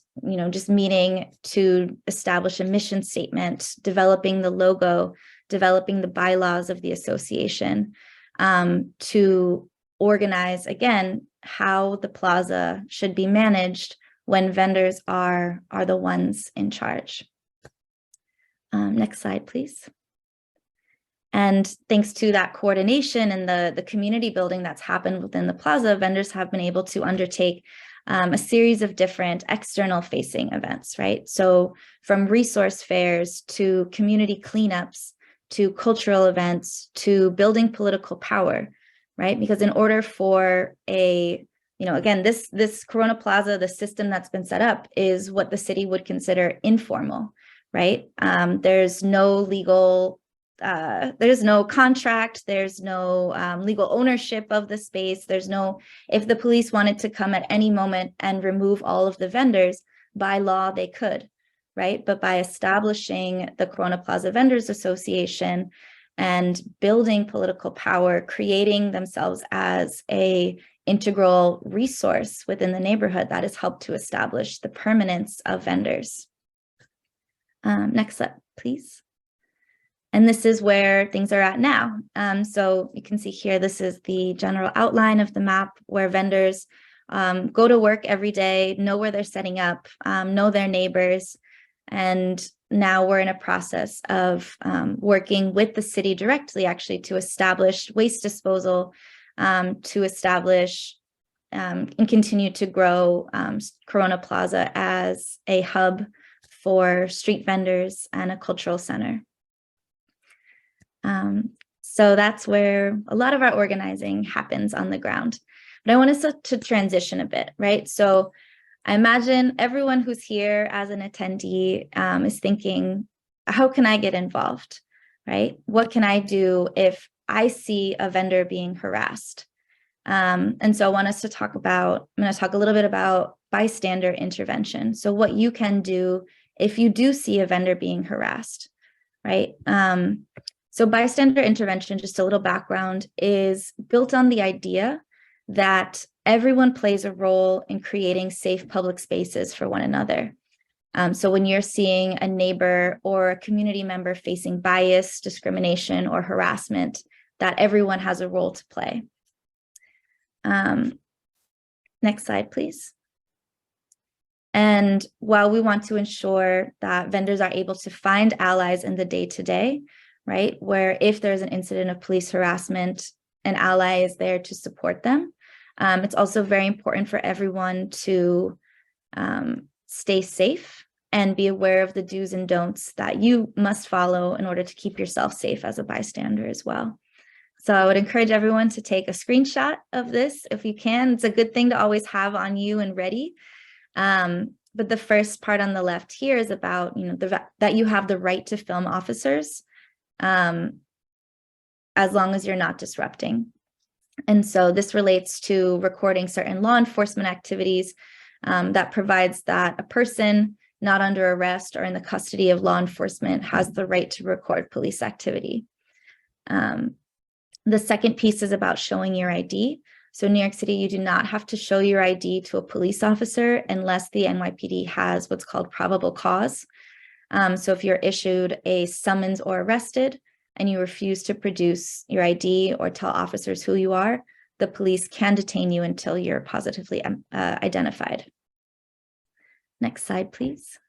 just meeting to establish a mission statement, developing the logo, developing the bylaws of the association, to organize again how the plaza should be managed when vendors are the ones in charge. Next slide, please. And thanks to that coordination and the community building that's happened within the plaza, vendors have been able to undertake a series of different external facing events, right? So from resource fairs to community cleanups, to cultural events, to building political power, right? Because in order for again, this Corona Plaza, the system that's been set up is what the city would consider informal, right? There's no legal there's no contract, there's no legal ownership of the space. There's no, if the police wanted to come at any moment and remove all of the vendors, by law they could, right? But by establishing the Corona Plaza Vendors Association and building political power, creating themselves as a integral resource within the neighborhood, that has helped to establish the permanence of vendors. Next up, please. And this is where things are at now. So you can see here, this is the general outline of the map where vendors go to work every day, know where they're setting up, know their neighbors. And now we're in a process of working with the city directly, actually, to establish waste disposal, to establish and continue to grow Corona Plaza as a hub for street vendors and a cultural center. So that's where a lot of our organizing happens on the ground. But I want us to transition a bit, right? So I imagine everyone who's here as an attendee is thinking, how can I get involved, right? What can I do if I see a vendor being harassed? And so I want us to talk about, I'm going to talk a little bit about bystander intervention. So what you can do if you do see a vendor being harassed, right? So bystander intervention, just a little background, is built on the idea that everyone plays a role in creating safe public spaces for one another. So when you're seeing a neighbor or a community member facing bias, discrimination, or harassment, that everyone has a role to play. Next slide, please. And while we want to ensure that vendors are able to find allies in the day-to-day, right, where if there's an incident of police harassment, an ally is there to support them. It's also very important for everyone to stay safe and be aware of the do's and don'ts that you must follow in order to keep yourself safe as a bystander as well. So I would encourage everyone to take a screenshot of this if you can. It's a good thing to always have on you and ready. But the first part on the left here is about, that you have the right to film officers as long as you're not disrupting. And so this relates to recording certain law enforcement activities that provides that a person not under arrest or in the custody of law enforcement has the right to record police activity. The second piece is about showing your ID. So in New York City, you do not have to show your ID to a police officer unless the NYPD has what's called probable cause. So if you're issued a summons or arrested and you refuse to produce your ID or tell officers who you are, the police can detain you until you're positively identified. Next slide, please.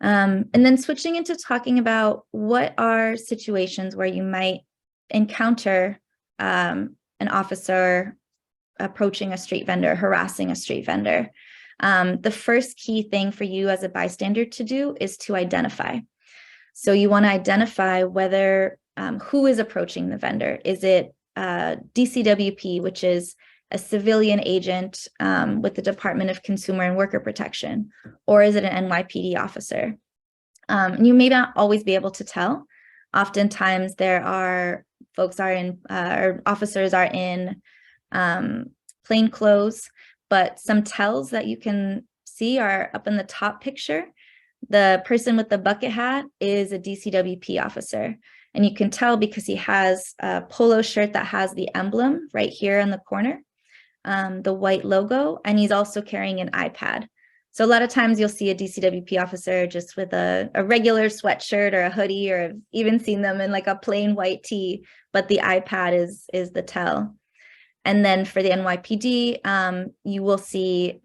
And then switching into talking about what are situations where you might encounter an officer approaching a street vendor, harassing a street vendor. The first key thing for you as a bystander to do is to identify. So you want to identify whether who is approaching the vendor. Is it DCWP, which is a civilian agent with the Department of Consumer and Worker Protection, or is it an NYPD officer? You may not always be able to tell. Oftentimes there are folks are in, or officers are in plain clothes, but some tells that you can see are up in the top picture. The person with the bucket hat is a DCWP officer. And you can tell because he has a polo shirt that has the emblem right here in the corner, the white logo, and he's also carrying an iPad. So a lot of times you'll see a DCWP officer just with a regular sweatshirt or a hoodie, or I've even seen them in like a plain white tee, but the iPad is the tell. And then for the NYPD, you will see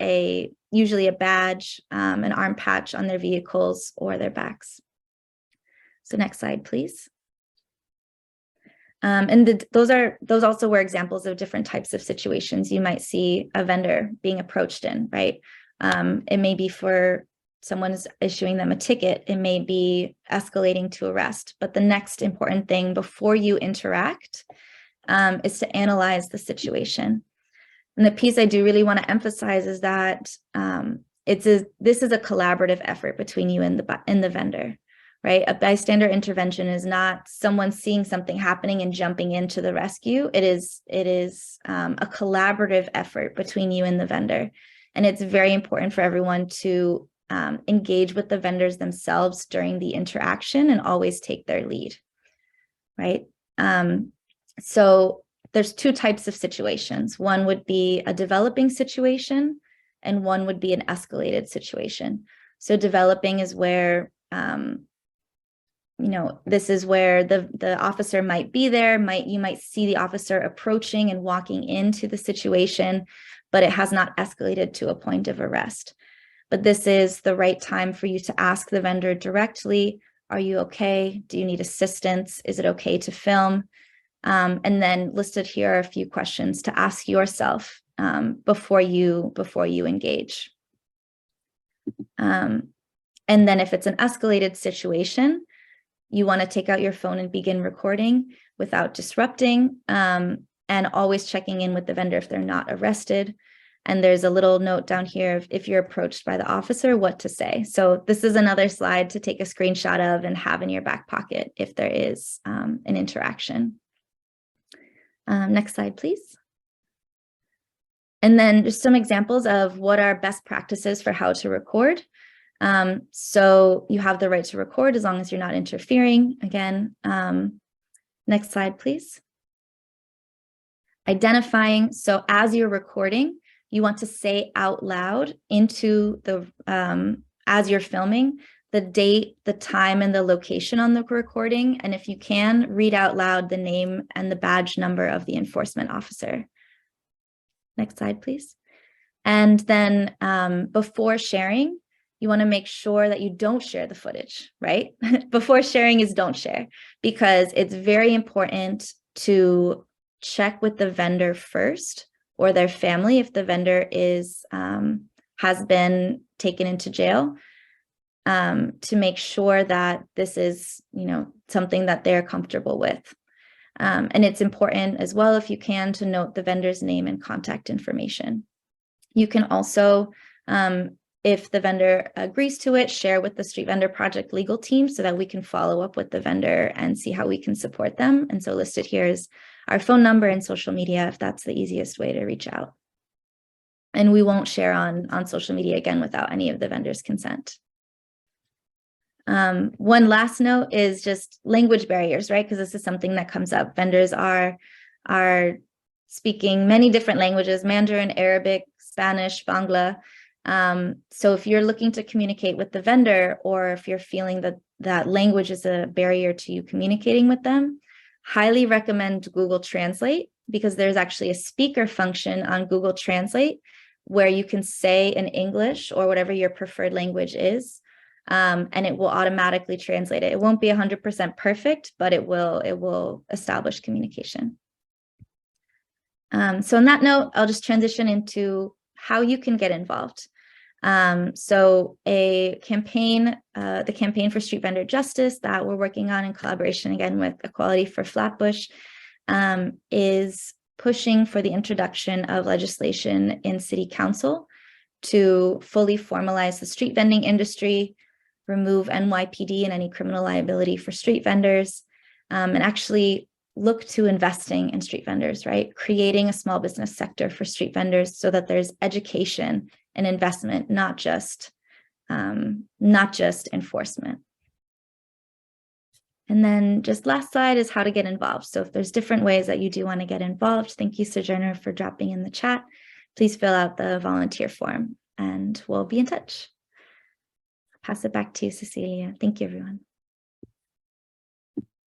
usually a badge, an arm patch on their vehicles or their backs. So next slide, please. And those also were examples of different types of situations you might see a vendor being approached in, right? It may be for someone's issuing them a ticket. It may be escalating to arrest. But the next important thing before you interact is to analyze the situation. And the piece I do really want to emphasize is that this is a collaborative effort between you and the vendor. Right? A bystander intervention is not someone seeing something happening and jumping into the rescue. It is a collaborative effort between you and the vendor. And it's very important for everyone to engage with the vendors themselves during the interaction and always take their lead, right? So there's two types of situations. One would be a developing situation and one would be an escalated situation. So developing is where this is where the officer might be there, you might see the officer approaching and walking into the situation, but it has not escalated to a point of arrest. But this is the right time for you to ask the vendor directly, are you okay? Do you need assistance? Is it okay to film? And then listed here are a few questions to ask yourself before you engage. And then if it's an escalated situation, you want to take out your phone and begin recording without disrupting, and always checking in with the vendor if they're not arrested. And there's a little note down here of if you're approached by the officer, what to say. So this is another slide to take a screenshot of and have in your back pocket if there is an interaction. Next slide, please. And then just some examples of what are best practices for how to record. So you have the right to record as long as you're not interfering. Again, next slide, please. Identifying. So as you're recording, you want to say out loud into the, as you're filming, the date, the time, and the location on the recording. And if you can, read out loud the name and the badge number of the enforcement officer. Next slide, please. And then before sharing, you want to make sure that you don't share the footage, right? Before sharing is don't share, because it's very important to check with the vendor first or their family if the vendor has been taken into jail, to make sure that this is, something that they're comfortable with. And it's important as well, if you can, to note the vendor's name and contact information. You can also, if the vendor agrees to it, share with the Street Vendor Project legal team so that we can follow up with the vendor and see how we can support them. And so listed here is our phone number and social media, if that's the easiest way to reach out. And we won't share on social media again without any of the vendor's consent. One last note is just language barriers, right? Because this is something that comes up. Vendors are speaking many different languages: Mandarin, Arabic, Spanish, Bangla. So if you're looking to communicate with the vendor, or if you're feeling that that language is a barrier to you communicating with them, highly recommend Google Translate, because there's actually a speaker function on Google Translate where you can say in English or whatever your preferred language is, and it will automatically translate it. It won't be 100% perfect, but it will establish communication. So on that note, I'll just transition into how you can get involved. So a campaign, the Campaign for Street Vendor Justice that we're working on in collaboration again with Equality for Flatbush, is pushing for the introduction of legislation in City Council to fully formalize the street vending industry, remove NYPD and any criminal liability for street vendors, and actually look to investing in street vendors, right? Creating a small business sector for street vendors so that there's education and investment, not just enforcement. And then just last slide is how to get involved. So if there's different ways that you do want to get involved, thank you, Sojourner, for dropping in the chat. Please fill out the volunteer form and we'll be in touch. Pass it back to you, Cecilia. Thank you, everyone.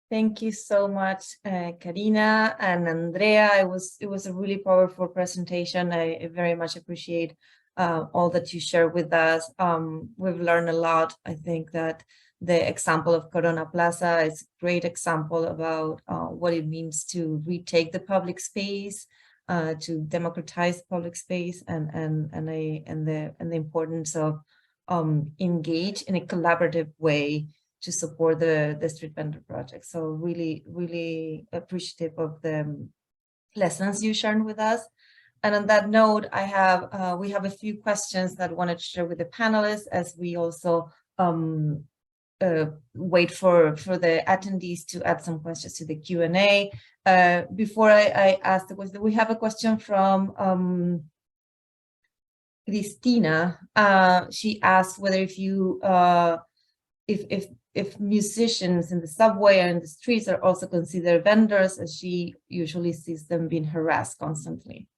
Thank you so much, Karina and Andrea. It was a really powerful presentation. I very much appreciate all that you shared with us. We've learned a lot. I think that the example of Corona Plaza is a great example about what it means to retake the public space, to democratize public space, and the importance of engage in a collaborative way to support the street vendor project. So really appreciative of the lessons you shared with us. And on that note, we have a few questions that I wanted to share with the panelists as we also wait for the attendees to add some questions to the Q&A. Before I ask the question, we have a question from Christina. She asked whether if musicians in the subway or in the streets are also considered vendors, as she usually sees them being harassed constantly.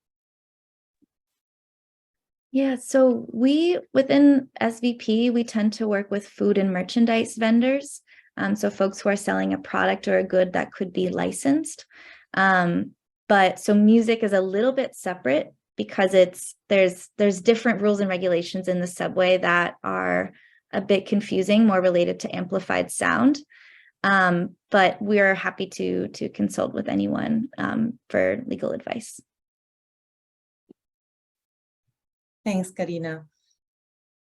Yeah, so within SVP, we tend to work with food and merchandise vendors. So folks who are selling a product or a good that could be licensed. But so music is a little bit separate because there's different rules and regulations in the subway that are a bit confusing, more related to amplified sound. But we're happy to consult with anyone for legal advice. Thanks, Karina.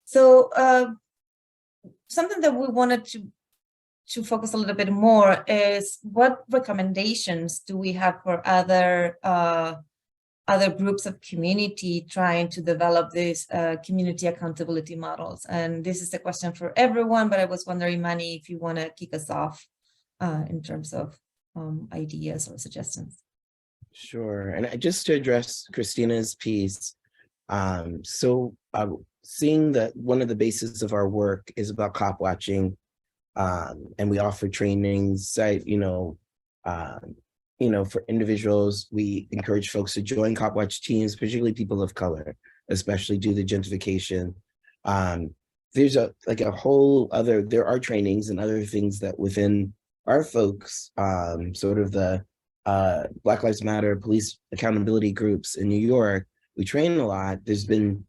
So something that we wanted to focus a little bit more is what recommendations do we have for other groups of community trying to develop these community accountability models? And this is a question for everyone, but I was wondering, Manny, if you want to kick us off in terms of ideas or suggestions. Sure. And just to address Christina's piece, seeing that one of the bases of our work is about cop watching, and we offer trainings, for individuals. We encourage folks to join cop watch teams, particularly people of color, especially due to gentrification. There's there are trainings and other things that within our folks, sort of the Black Lives Matter police accountability groups in New York, we train a lot. There's been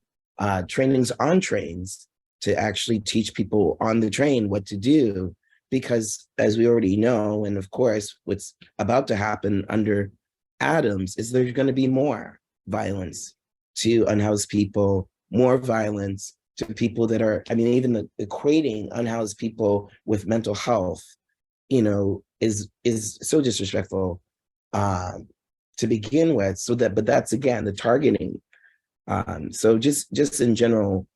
trainings on trains to actually teach people on the train what to do, because as we already know, and of course, what's about to happen under Adams is there's going to be more violence to unhoused people, more violence to people that are, even equating unhoused people with mental health, is so disrespectful to begin with. But that's again, the targeting. So just in general,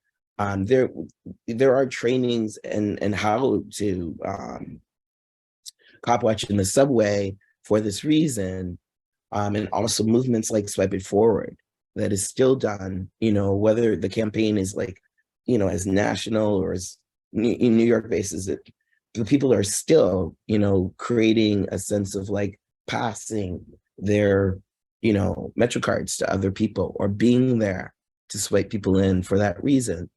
there are trainings and how to cop watch in the subway for this reason, and also movements like Swipe It Forward that is still done, whether the campaign is as national or as in New York basis, the people are still, creating a sense of passing their, Metro cards to other people or being there to swipe people in for that reason,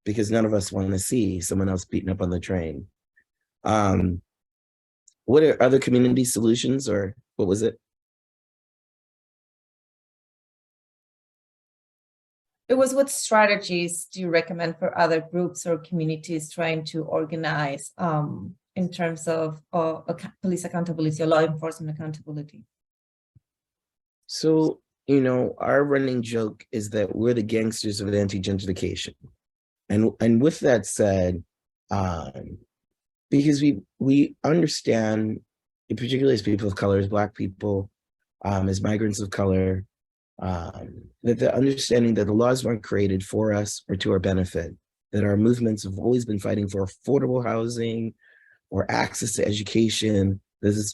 because none of us want to see someone else beaten up on the train. What are other community solutions, or what was it? It was, what strategies do you recommend for other groups or communities trying to organize in terms of police accountability or law enforcement accountability? So, you know, our running joke is that we're the gangsters of anti-gentrification. And with that said, because we understand, particularly as people of color, as Black people, as migrants of color, that the understanding that the laws weren't created for us or to our benefit, that our movements have always been fighting for affordable housing or access to education.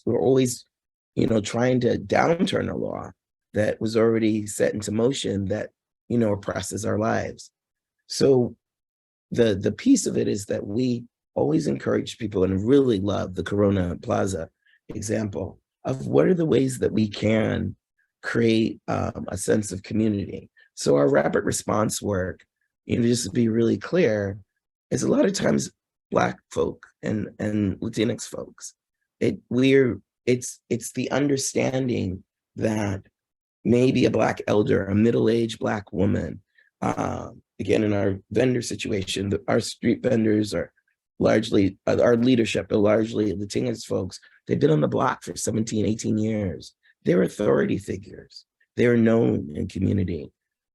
We're always, you know, trying to downturn a law that was already set into motion that, you know, oppresses our lives. So the piece of it is that we always encourage people, and really love the Corona Plaza example of what are the ways that we can create a sense of community. So our rapid response work, you know, just to be really clear, is a lot of times Black folk and Latinx folks. It's the understanding that maybe a Black elder, a middle-aged Black woman, again, in our vendor situation, our street vendors are largely, our leadership are largely Latinx folks. They've been on the block for 17, 18 years. They're authority figures. They're known in community.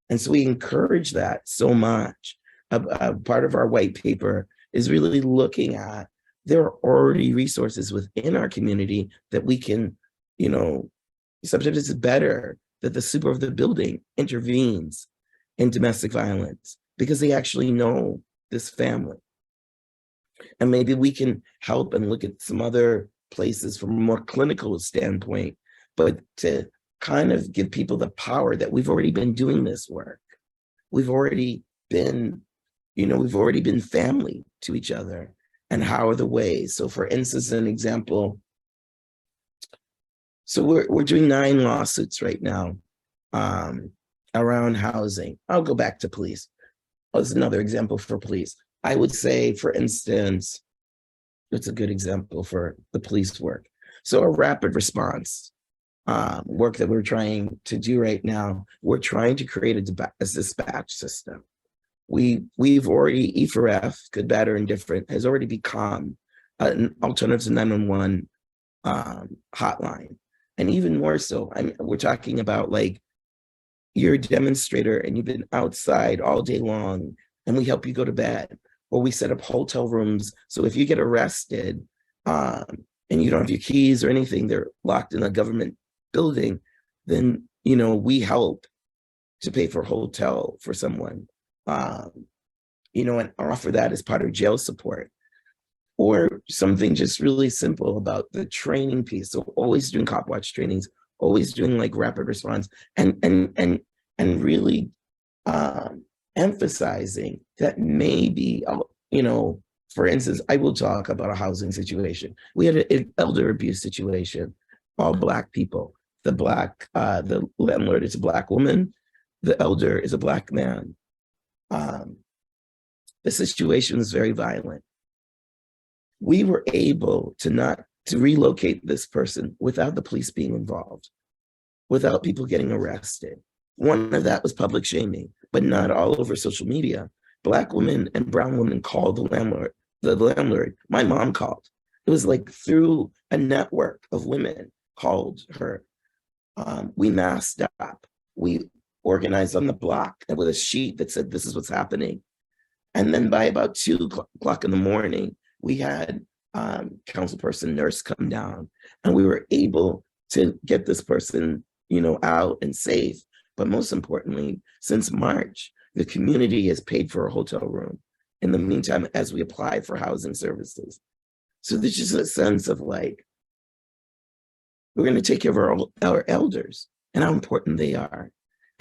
And so we encourage that so much. A part of our white paper is really looking at, there are already resources within our community that we can, you know, sometimes it's better that the super of the building intervenes in domestic violence because they actually know this family. And maybe we can help and look at some other places from a more clinical standpoint, but to kind of give people the power that we've already been doing this work. We've already been, you know, we've already been family to each other. And how are the ways? So for instance, an example, so we're doing 9 lawsuits right now around housing. I'll go back to police. That's another example for police. I would say, for instance, it's a good example for the police work. So a rapid response work that we're trying to do right now, we're trying to create a dispatch system. We've already, E4F, good, bad, or indifferent, has already become an alternative to 911 hotline. And even more so, we're talking about, like, you're a demonstrator and you've been outside all day long and we help you go to bed, or we set up hotel rooms. So if you get arrested and you don't have your keys or anything, they're locked in a government building, then, you know, we help to pay for a hotel for someone, you know, and offer that as part of jail support. Or something just really simple about the training piece. So always doing cop watch trainings, always doing like rapid response, and really emphasizing that maybe, you know, for instance, I will talk about a housing situation. We had an elder abuse situation, all Black people. The landlord is a Black woman. The elder is a Black man. The situation was very violent. We were able to relocate this person without the police being involved, without people getting arrested. One of that was public shaming, but not all over social media. Black women and brown women called the landlord. My mom called. It was like through a network of women called her. We masked up. We organized on the block with a sheet that said, this is what's happening. And then by about 2 o'clock in the morning, we had councilperson nurse come down, and we were able to get this person, you know, out and safe. But most importantly, since March, the community has paid for a hotel room in the meantime as we apply for housing services. So there's just a sense of like, we're going to take care of our elders and how important they are,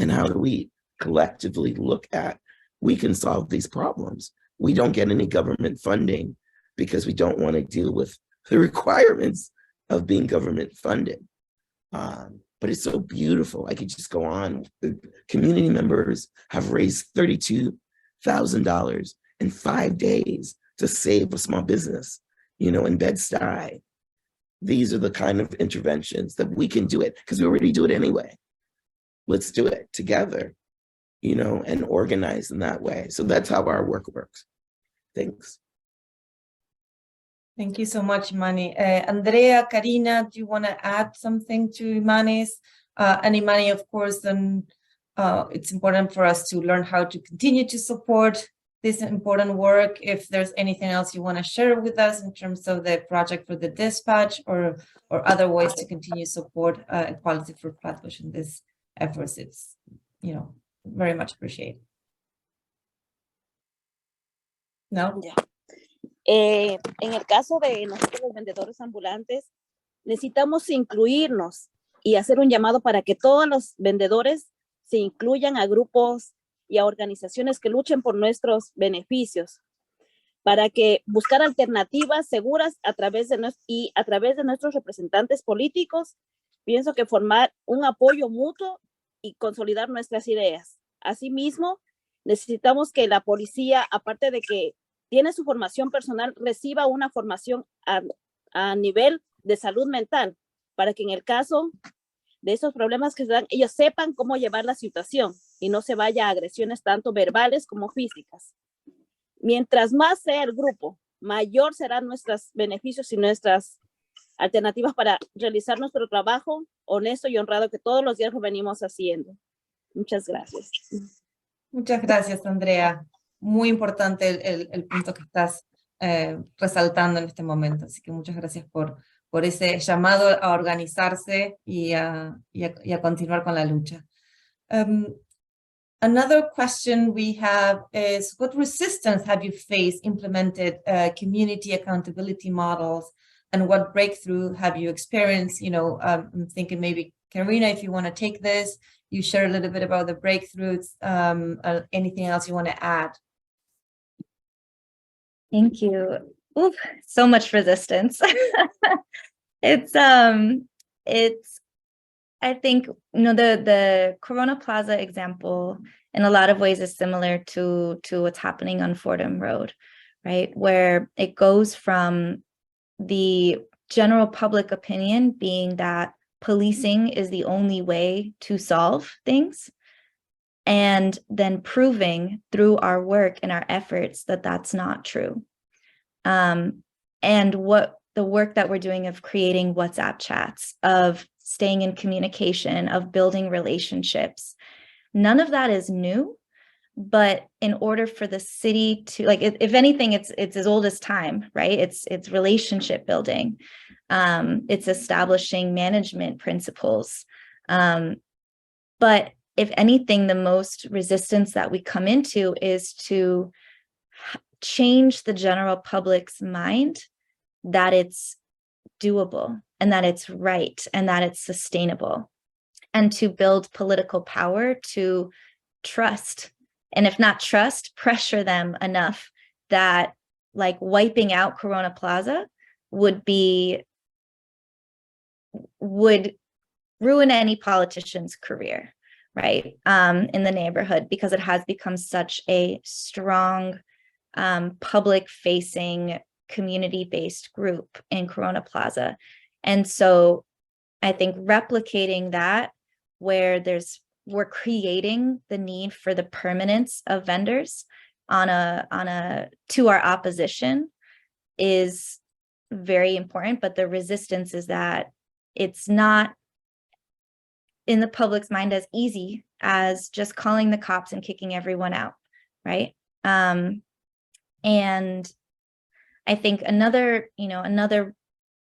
and how do we collectively look at, we can solve these problems. We don't get any government funding because we don't want to deal with the requirements of being government funded. But it's so beautiful. I could just go on. The community members have raised $32,000 in 5 days to save a small business, you know, in Bed-Stuy. These are the kind of interventions that we can do it because we already do it anyway. Let's do it together. you know, and organize in that way. So that's how our work works. Thanks. Thank you so much, Imani. Andrea, Karina, do you want to add something to Imani's? And Imani, of course, then it's important for us to learn how to continue to support this important work. If there's anything else you want to share with us in terms of the project for the dispatch or other ways to continue support Equality for Flatbush in this efforts, it's, you know, very much appreciated. No? Ya. En el caso de nosotros los vendedores ambulantes, necesitamos incluirnos y hacer un llamado para que todos los vendedores se incluyan a grupos y a organizaciones que luchen por nuestros beneficios, para que buscar alternativas seguras a través de nuestros representantes políticos. Pienso que formar un apoyo mutuo y consolidar nuestras ideas. Asimismo, necesitamos que la policía, aparte de que tiene su formación personal, reciba una formación a nivel de salud mental, para que en el caso de esos problemas que se dan, ellos sepan cómo llevar la situación y no se vaya a agresiones tanto verbales como físicas. Mientras más sea el grupo, mayor serán nuestros beneficios y nuestras alternativas para realizar nuestro trabajo honesto y honrado que todos los días lo venimos haciendo. Muchas gracias. Muchas gracias, Andrea. Muy importante el punto que estás resaltando en este momento. Así que muchas gracias por ese llamado a organizarse y a continuar con la lucha. Another question we have is, what resistance have you faced implemented community accountability models, and what breakthrough have you experienced? You know, I'm thinking maybe, Karina, if you want to take this, you share a little bit about the breakthroughs, anything else you want to add? Thank you. Ooh, so much resistance. It's I think, you know, the Corona Plaza example in a lot of ways is similar to what's happening on Fordham Road, right? Where it goes from the general public opinion being that policing is the only way to solve things, and then proving through our work and our efforts that that's not true. And what the work that we're doing of creating WhatsApp chats, of staying in communication, of building relationships, none of that is new. But in order for the city to, like, if anything, it's as old as time, right? It's relationship building. It's establishing management principles. But if anything, the most resistance that we come into is to change the general public's mind that it's doable and that it's right and that it's sustainable, and to build political power to trust, and if not trust, pressure them enough that, like, wiping out Corona Plaza would ruin any politician's career, right, in the neighborhood, because it has become such a strong public-facing, community-based group in Corona Plaza. And so I think replicating that, where we're creating the need for the permanence of vendors to our opposition, is very important. But the resistance is that it's not in the public's mind as easy as just calling the cops and kicking everyone out, right? And I think another,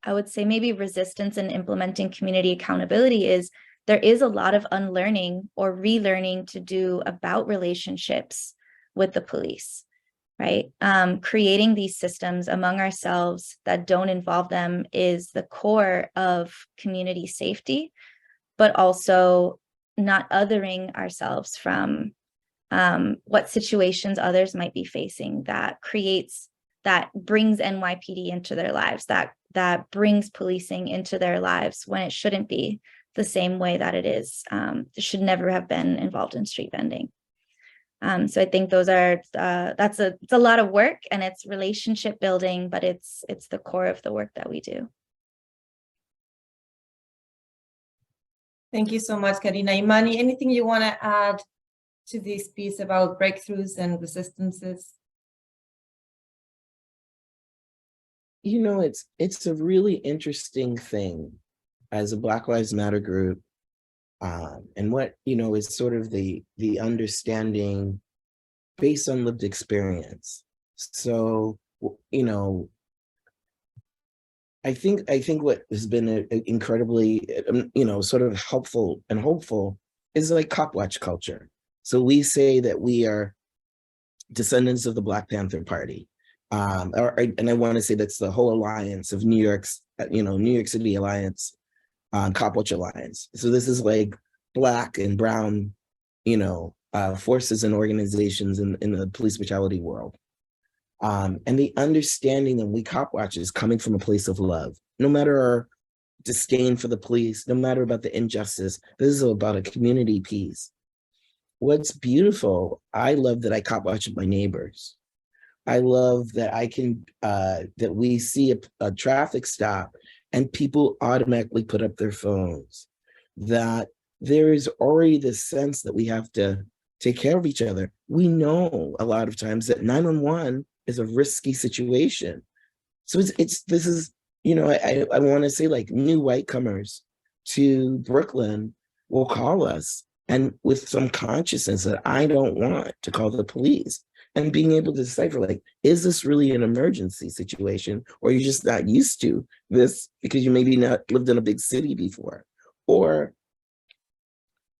I would say maybe resistance in implementing community accountability is there is a lot of unlearning or relearning to do about relationships with the police, right? Creating these systems among ourselves that don't involve them is the core of community safety, but also not othering ourselves from what situations others might be facing that brings NYPD into their lives, that brings policing into their lives, when it shouldn't be the same way that it is. It should never have been involved in street vending. So I think those are, it's a lot of work, and it's relationship building, but it's the core of the work that we do. Thank you so much, Karina. Imani, anything you want to add to this piece about breakthroughs and resistances? You know, it's a really interesting thing as a Black Lives Matter group, and what, you know, is sort of the understanding based on lived experience. So, you know, I think what has been incredibly, you know, sort of helpful and hopeful is like cop watch culture. So we say that we are descendants of the Black Panther Party. And I want to say that's the whole alliance of New York's, you know, New York City Alliance, Cop Watch Alliance. So this is like Black and brown, you know, forces and organizations in the police brutality world. And the understanding that we cop watch is coming from a place of love. No matter our disdain for the police, no matter about the injustice, this is about a community piece. What's beautiful, I love that I cop watch with my neighbors. I love that I can, that we see a traffic stop and people automatically put up their phones. That there is already this sense that we have to take care of each other. We know a lot of times that 911 is a risky situation. So this is, you know, I want to say like new whitecomers to Brooklyn will call us and with some consciousness that I don't want to call the police, and being able to decipher like, is this really an emergency situation, or you're just not used to this because you maybe not lived in a big city before, or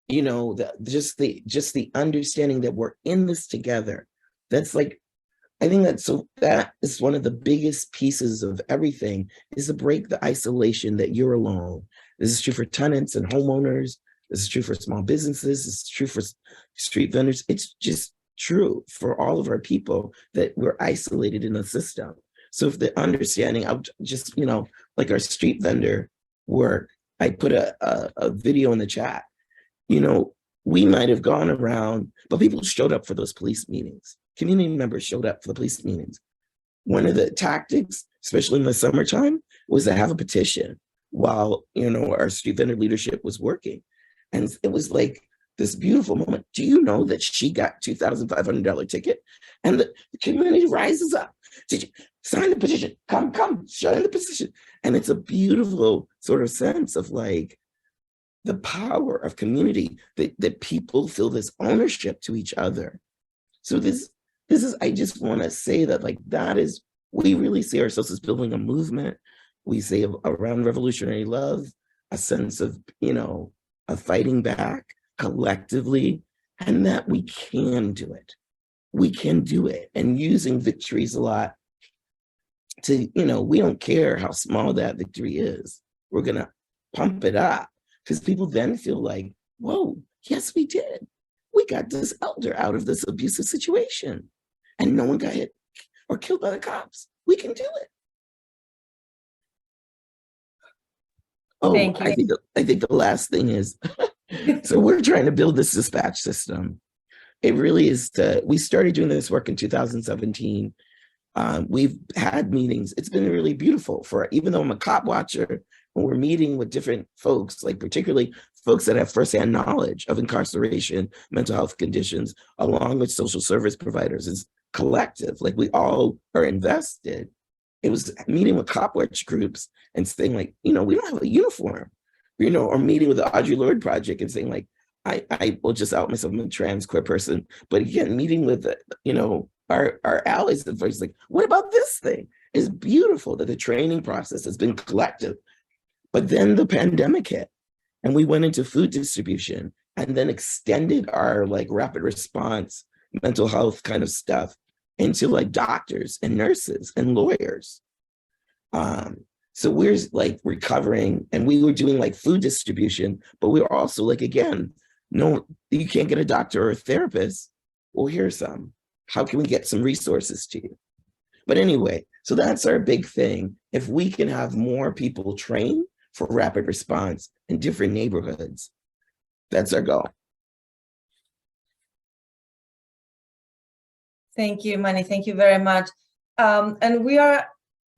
you know, just the understanding that we're in this together. That's like, I think that is one of the biggest pieces of everything, is to break the isolation that you're alone. This is true for tenants and homeowners. This is true for small businesses. This is true for street vendors. It's just true for all of our people that we're isolated in the system. So if the understanding of just, you know, like our street vendor work, I put a video in the chat. You know, we might have gone around, but people showed up for those police meetings. Community members showed up for the police meetings. One of the tactics, especially in the summertime, was to have a petition while, you know, our street vendor leadership was working. And it was like this beautiful moment. Do you know that she got $2,500 ticket? And the community rises up. Did you sign the petition? Come, sign the petition. And it's a beautiful sort of sense of like the power of community, that people feel this ownership to each other. So this is, I just want to say that like, that is, we really see ourselves as building a movement. We say around revolutionary love, a sense of, you know, of fighting back collectively, and that we can do it. We can do it, and using victories a lot to, you know, we don't care how small that victory is. We're going to pump it up because people then feel like, whoa, yes, we did. We got this elder out of this abusive situation and no one got hit or killed by the cops. We can do it. Oh, Thank you. I think the last thing is, so we're trying to build this dispatch system. It really is we started doing this work in 2017. We've had meetings. It's been really beautiful even though I'm a cop watcher, when we're meeting with different folks, like particularly folks that have firsthand knowledge of incarceration, mental health conditions, along with social service providers, is collective. Like we all are invested. It was meeting with cop watch groups and saying like, you know, we don't have a uniform, you know, or meeting with the Audre Lorde Project and saying like, I will just out myself, I'm a trans queer person. But again, meeting with, you know, our allies at first, like, what about this thing? It's beautiful that the training process has been collective. But then the pandemic hit and we went into food distribution and then extended our like rapid response, mental health kind of stuff into like doctors and nurses and lawyers. So we're like recovering, and we were doing like food distribution, but we were also like, again, no, you can't get a doctor or a therapist. Well, here's some. How can we get some resources to you? But anyway, so that's our big thing. If we can have more people trained for rapid response in different neighborhoods, that's our goal. Thank you, Manny. Thank you very much. And we are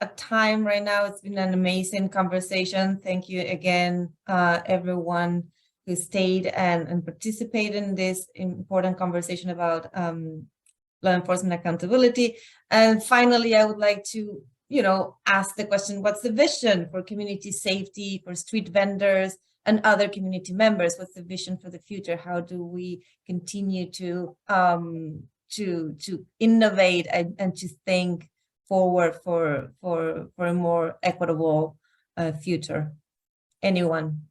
at time right now. It's been an amazing conversation. Thank you again, everyone who stayed and participated in this important conversation about law enforcement accountability. And finally, I would like to, ask the question, what's the vision for community safety, for street vendors and other community members? What's the vision for the future? How do we continue to innovate and to think forward for a more equitable future? Anyone?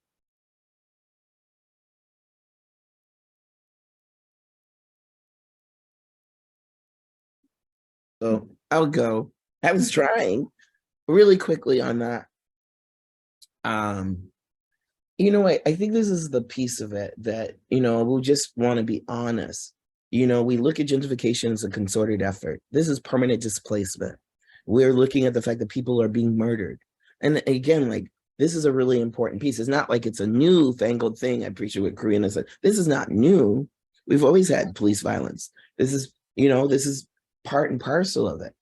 So I'll go. I was trying really quickly on that. I think this is the piece of it that, we'll just want to be honest. We look at gentrification as a concerted effort. This is permanent displacement. We're looking at the fact that people are being murdered. And again, this is a really important piece. It's not like it's a new fangled thing. I appreciate what Karina said. This is not new. We've always had police violence. This is part and parcel of it.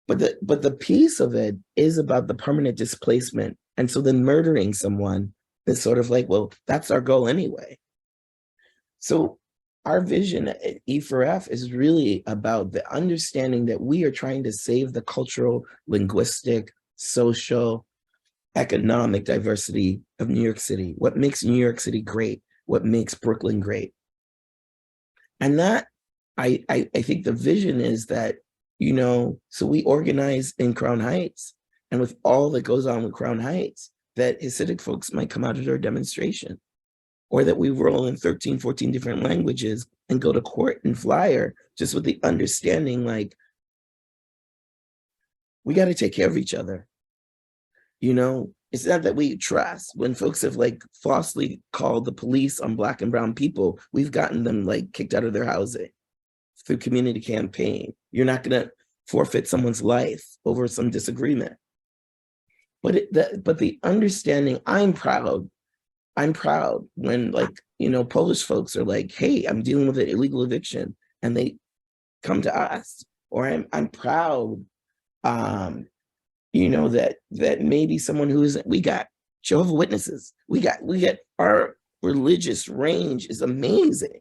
But the piece of it is about the permanent displacement. And so then murdering someone is sort of like, well, that's our goal anyway. So our vision at E4F is really about the understanding that we are trying to save the cultural, linguistic, social, economic diversity of New York City. What makes New York City great? What makes Brooklyn great? And that, I think the vision is that, so we organize in Crown Heights, and with all that goes on with Crown Heights, that Hasidic folks might come out at our demonstration, or that we roll in 13, 14 different languages and go to court and flyer, just with the understanding, we got to take care of each other. It's not that we trust. When folks have falsely called the police on Black and brown people, we've gotten them kicked out of their housing through community campaign. You're not going to forfeit someone's life over some disagreement. But the understanding, I'm proud when Polish folks are like, hey, I'm dealing with an illegal eviction, and they come to us. Or I'm proud, that maybe someone who isn't, we got Jehovah's Witnesses. We got our religious range is amazing,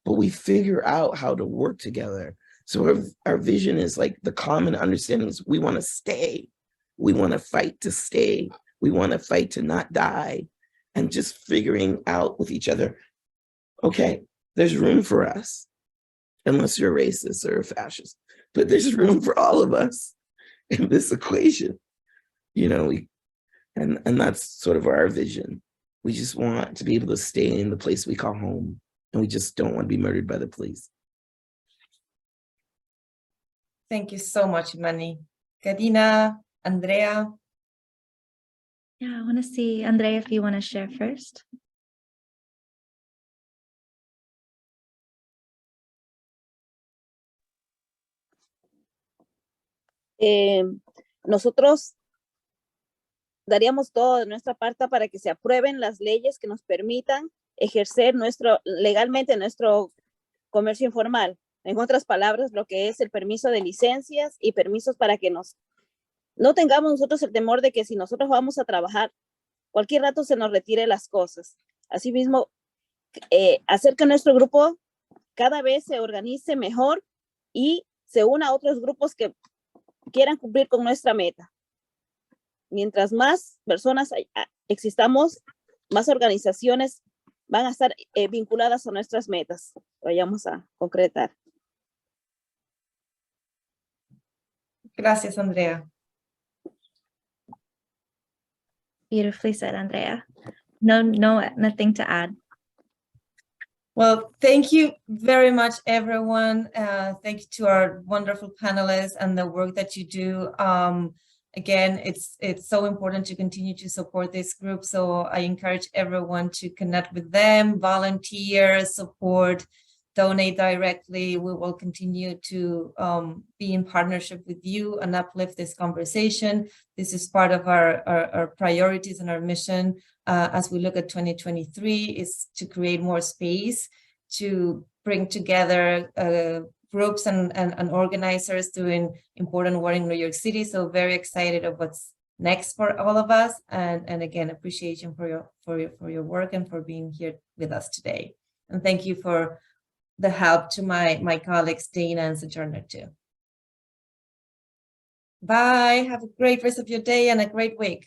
but we figure out how to work together. So our vision is the common understanding is we want to stay. We want to fight to stay. We want to fight to not die. And just figuring out with each other, okay, there's room for us, unless you're a racist or a fascist, but there's room for all of us in this equation, and that's sort of our vision. We just want to be able to stay in the place we call home, and we just don't want to be murdered by the police. Thank you so much, Manny. Karina, Andrea. Yeah, I want to see, Andrea, if you want to share first. Nosotros daríamos todo de nuestra parte para que se aprueben las leyes que nos permitan ejercer legalmente nuestro comercio informal. En otras palabras, lo que es el permiso de licencias y permisos para que no tengamos nosotros el temor de que si nosotros vamos a trabajar, cualquier rato se nos retire las cosas. Asimismo, hacer que nuestro grupo cada vez se organice mejor y se una a otros grupos que quieran cumplir con nuestra meta. Mientras más personas existamos, más organizaciones van a estar vinculadas a nuestras metas. Vayamos a concretar. Gracias, Andrea. Beautifully said, Andrea. No, nothing to add. Well, thank you very much, everyone. Thank you to our wonderful panelists and the work that you do. Again, it's so important to continue to support this group. So I encourage everyone to connect with them, volunteer, support, donate directly. We will continue to be in partnership with you and uplift this conversation. This is part of our priorities and our mission as we look at 2023 is to create more space to bring together groups and organizers doing important work in New York City. So very excited of what's next for all of us. And again, appreciation for your work and for being here with us today. And thank you for the help to my colleagues, Dana and Sojourner too. Bye. Have a great rest of your day and a great week.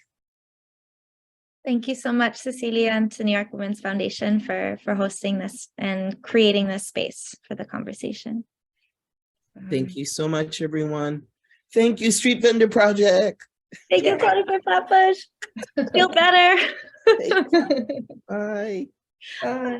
Thank you so much, Cecilia, and to New York Women's Foundation for hosting this and creating this space for the conversation. Thank you so much, everyone. Thank you, Street Vendor Project. Thank you, Quality for Flatbush. Feel better. Bye. Bye.